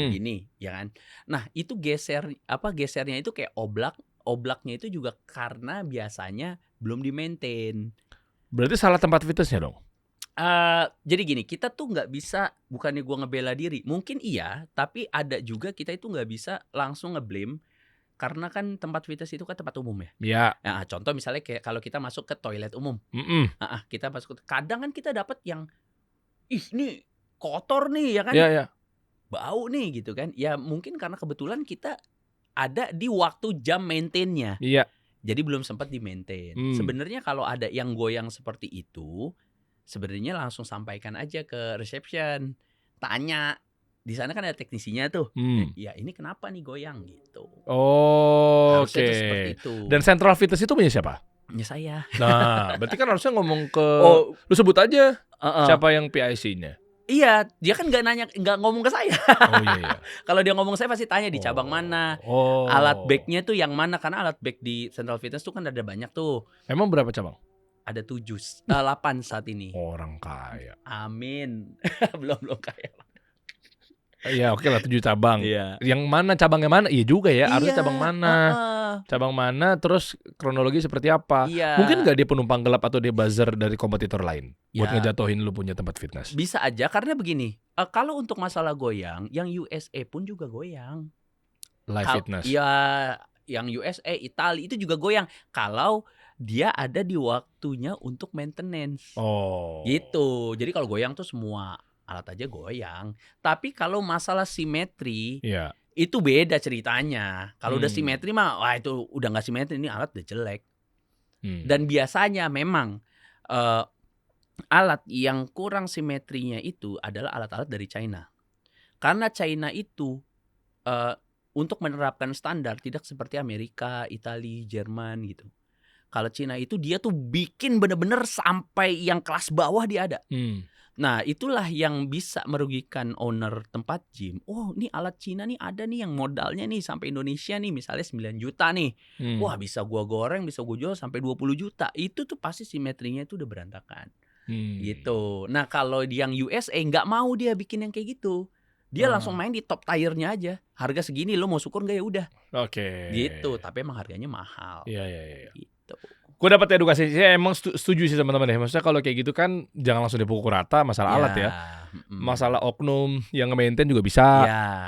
ya kan. Nah, itu gesernya itu kayak oblaknya itu juga karena biasanya belum di-maintain. Berarti salah tempat fitnessnya dong. Jadi gini, kita tuh nggak bisa, bukannya gua ngebela diri, mungkin iya, tapi ada juga kita itu nggak bisa langsung ngeblame karena kan tempat fitness itu kan tempat umum ya. Iya. Nah, contoh misalnya kayak kalau kita masuk ke toilet umum, Mm-mm. kita masuk kadang kan kita dapat yang ini kotor nih ya kan, Iya, iya. bau nih gitu kan. Ya mungkin karena kebetulan kita ada di waktu jam maintainnya. Iya. Jadi belum sempat di-maintain. Sebenarnya kalau ada yang goyang seperti itu, sebenarnya langsung sampaikan aja ke reception. Tanya. Di sana kan ada teknisinya tuh. Ya ini kenapa nih goyang gitu. Oh, Harusnya oke. tuh seperti itu. Dan Central Fitness itu punya siapa? Ya saya. Nah, berarti kan harusnya ngomong ke Oh, lu sebut aja uh-uh. siapa yang PIC-nya. Iya, dia kan nggak ngomong ke saya. Oh iya iya. Kalau dia ngomong saya pasti tanya di cabang mana. Oh. Alat back-nya tuh yang mana? Karena alat back di Central Fitness tuh kan ada banyak tuh. Emang berapa cabang? Ada 8 saat ini. Orang kaya. Amin. belum kaya. Iya, oke lah 7 cabang. Iya. Yang mana cabangnya mana? Iya juga ya, harusnya cabang mana? Cabang mana, terus kronologi seperti apa? Iya. Mungkin nggak dia penumpang gelap atau dia buzzer dari kompetitor lain buat Ya. ngejatuhin lu punya tempat fitness? Bisa aja karena begini. Kalau untuk masalah goyang, yang USA pun juga goyang. Live fitness. Iya, yang USA, Italia itu juga goyang. Kalau dia ada di waktunya untuk maintenance. Oh. Gitu. Jadi kalau goyang tuh semua alat aja goyang. Tapi kalau masalah simetri, Iya. itu beda ceritanya. Kalau udah simetri mah, wah itu udah nggak simetri, ini alat udah jelek. Dan biasanya memang alat yang kurang simetrinya itu adalah alat-alat dari China. Karena China itu untuk menerapkan standar tidak seperti Amerika, Italia, Jerman gitu. Kalau Cina itu dia tuh bikin bener-bener sampai yang kelas bawah dia ada. Nah itulah yang bisa merugikan owner tempat gym. Oh nih alat Cina nih ada nih yang modalnya nih sampai Indonesia nih misalnya 9 juta nih. Wah bisa gua goreng, bisa gua jual sampai 20 juta. Itu tuh pasti simetrinya itu udah berantakan. Gitu. Nah kalau yang USA nggak mau dia bikin yang kayak gitu. Dia langsung main di top tier-nya aja. Harga segini lo mau syukur nggak ya udah. Oke. Gitu. Tapi emang harganya mahal. Iya. Gitu. Gue dapat edukasi, saya emang setuju sih teman-teman ya. Maksudnya kalau kayak gitu kan jangan langsung dipukul rata masalah alat ya. Masalah oknum yang nge-maintain juga bisa.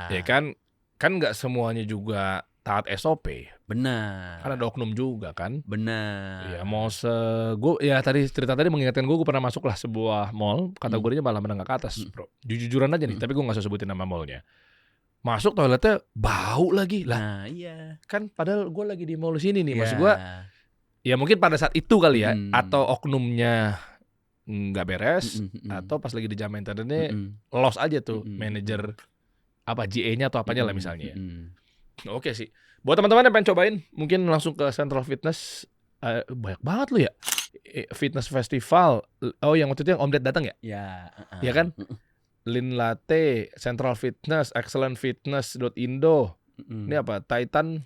Ya kan nggak semuanya juga taat SOP. Benar. Kan ada oknum juga kan. Benar. Ya mau gue ya tadi cerita tadi mengingatkan gue pernah masuk lah sebuah mall kategorinya malah menengah ke atas bro. Jujur-jujuran aja nih, tapi gue nggak usah sebutin nama mallnya. Masuk toiletnya bau lagi lah. Nah, iya. Kan padahal gue lagi di mall sini nih. Maksud Ya. gue ya mungkin pada saat itu kali ya, Mm. atau oknumnya nggak beres, Mm-mm. atau pas lagi di jam maintenance Mm-mm. lost aja tuh Mm-mm. manajer apa GA-nya atau apanya lah Mm-mm. misalnya. Mm-mm. Oke sih. Buat teman-teman yang pengen cobain, mungkin langsung ke Central Fitness. Banyak banget lu ya. Fitness Festival. Oh, yang waktu itu yang Om Ded datang ya? Ya. Iya kan? Mm-mm. Lin Latte, Central Fitness, Excellent Fitness.indo. Mm-mm. Ini apa? Titan,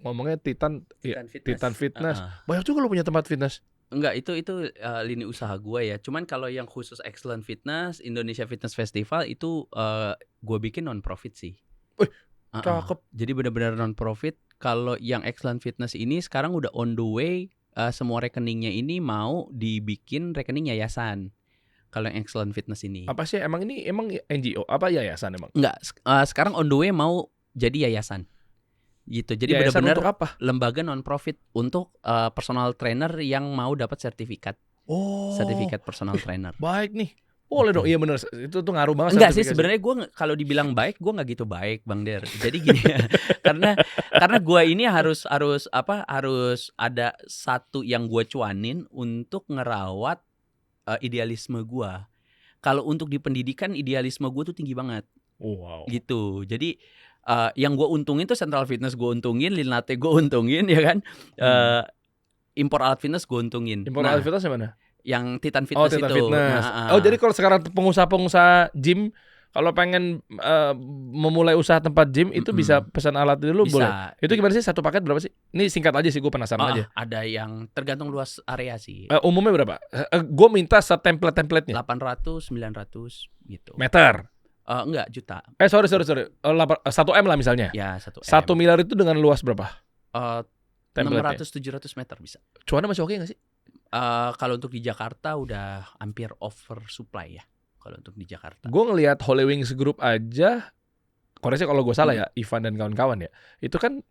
ngomongnya Titan, ya, Titan Fitness. Banyak juga lu punya tempat fitness. Enggak, itu lini usaha gue ya. Cuman kalau yang khusus Excellent Fitness, Indonesia Fitness Festival itu gue bikin non profit sih. Wih, cakep. Jadi benar-benar non profit. Kalau yang Excellent Fitness ini sekarang udah on the way, semua rekeningnya ini mau dibikin rekening yayasan. Kalau yang Excellent Fitness ini. Apa sih emang ini emang NGO apa yayasan emang? Enggak, sekarang on the way mau jadi yayasan. Gitu. Jadi Yayasan benar-benar untuk apa? lembaga non profit untuk personal trainer yang mau dapat sertifikat. Oh, Sertifikat personal trainer. baik nih. Boleh dong. Iya bener. Itu tuh ngaruh banget. Enggak sih sertifikasi. sebenarnya gue kalau dibilang baik gue nggak gitu baik Bang Der. Jadi gini karena gue ini harus ada satu yang gue cuanin untuk ngerawat idealisme gue. Kalau untuk di pendidikan idealisme gue tuh tinggi banget Wow. gitu. Jadi yang gue untungin tuh Central Fitness gue untungin, Lin Latte gue untungin ya kan. Impor alat fitness gue untungin. Impor Nah, alat fitness yang mana? yang Titan Oh, Fitness Titan itu. Fitness. Nah, Oh, jadi kalau sekarang pengusaha-pengusaha gym kalau pengen memulai usaha tempat gym itu Mm-mm. bisa pesan alat dulu bisa. boleh. Itu gimana sih satu paket berapa sih? Ini singkat aja sih gue penasaran aja. Ada yang tergantung luas area sih. Umumnya berapa? Gue minta template-templatenya. 800, 900 gitu. Meter. Enggak, juta. Sorry. 1 M lah misalnya. Ya, 1 M. 1 miliar itu dengan luas berapa? 600 700 meter bisa. Cuannya masih oke gak sih? Kalau untuk di Jakarta udah hampir oversupply ya. Kalau untuk di Jakarta. Gue ngelihat Holy Wings Group aja, koreksi kalau gue salah ya, Ivan dan kawan-kawan ya. Itu kan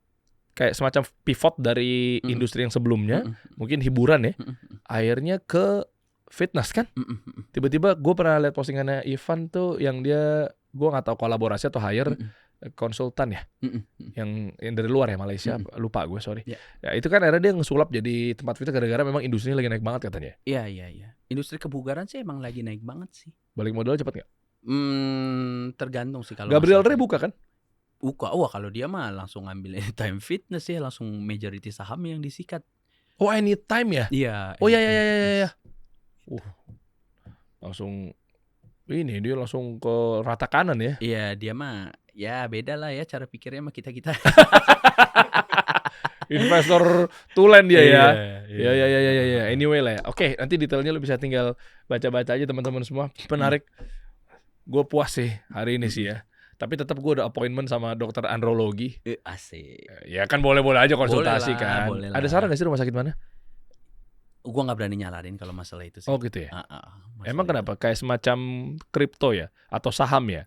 kayak semacam pivot dari industri yang sebelumnya, mungkin hiburan ya. Akhirnya ke fitness kan. Tiba-tiba gue pernah lihat postingannya Ivan tuh yang dia, gue nggak tahu kolaborasi atau hire konsultan ya, yang dari luar ya Malaysia, lupa gue sorry. Yeah. Ya itu kan akhirnya dia ngesulap jadi tempat fitness gara-gara memang industrinya lagi naik banget katanya. Iya. Industri kebugaran sih emang lagi naik banget sih. Balik modal cepet nggak? Tergantung sih kalau Gabriel masalah Ray buka kan? Buka. Wah, kalau dia mah langsung ngambil Anytime Fitness ya, langsung majority saham yang disikat. Oh Anytime ya? Iya. Oh ya. Anytime Langsung ini dia langsung ke rata kanan ya. Iya, dia mah ya beda lah ya cara pikirnya sama kita-kita. Investor tulen dia ya. Iya. Ya. Anyway lah ya. Oke, nanti detailnya lu bisa tinggal baca-baca aja teman-teman semua. Menarik. Gue puas sih hari ini sih ya. Tapi tetap gue ada appointment sama dokter andrologi. Asik. Ya kan boleh-boleh aja konsultasi Boleh lah, kan. boleh lah. Ada saran gak sih rumah sakit mana? Gua nggak berani nyalarin kalau masalah itu sih. Oh gitu ya. Masalah Emang itu. kenapa? Kayak semacam kripto ya atau saham ya?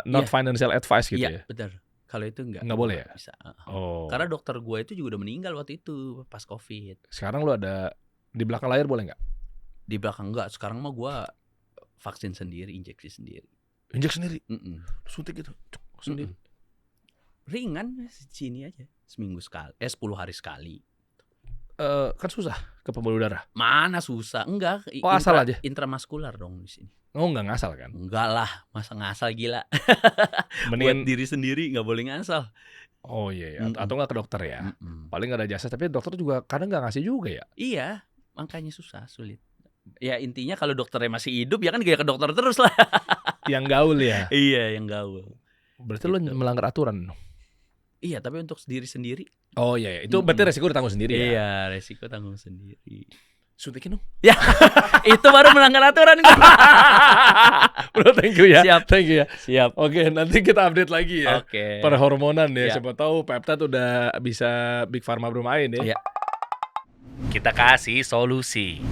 Not Iya, financial advice gitu iya, ya. benar. Kalau itu Nggak boleh ya? Bisa. Oh. Karena dokter gue itu juga udah meninggal waktu itu pas COVID. Sekarang lu ada di belakang layar boleh nggak? Di belakang enggak. Sekarang mah gue vaksin sendiri, injeksi sendiri. Injek sendiri, Suntik gitu, sendiri. Ringan sini aja. Seminggu sekali. 10 hari sekali. Kan susah ke pembuluh darah. Mana susah? Enggak. Oh, asal aja? Intramuskular dong di sini. Oh nggak ngasal kan? Enggak lah. Masa ngasal gila. Buat Mendingan. diri sendiri nggak boleh ngasal. Oh iya ya. Atau nggak ke dokter ya? Paling nggak ada jasa. Tapi dokter juga kadang nggak ngasih juga ya. Iya. Makanya susah, sulit. Ya intinya kalau dokternya masih hidup ya kan gak ke dokter terus lah. Yang gaul ya. Iya, yang gaul. Berarti lu melanggar aturan. Iya, tapi untuk diri sendiri. Oh iya, itu berarti resiko ditanggung sendiri ya. Iya, resiko tanggung sendiri. Suntikin dong. Ya, itu baru melanggar aturan. Bro, thank you ya. Siap. Thank you ya. Siap. Oke, nanti kita update lagi ya. Oke. Perhormonan ya. Ya. Siapa tahu peptide udah bisa Big Pharma bermain ya. Iya. Kita kasih solusi.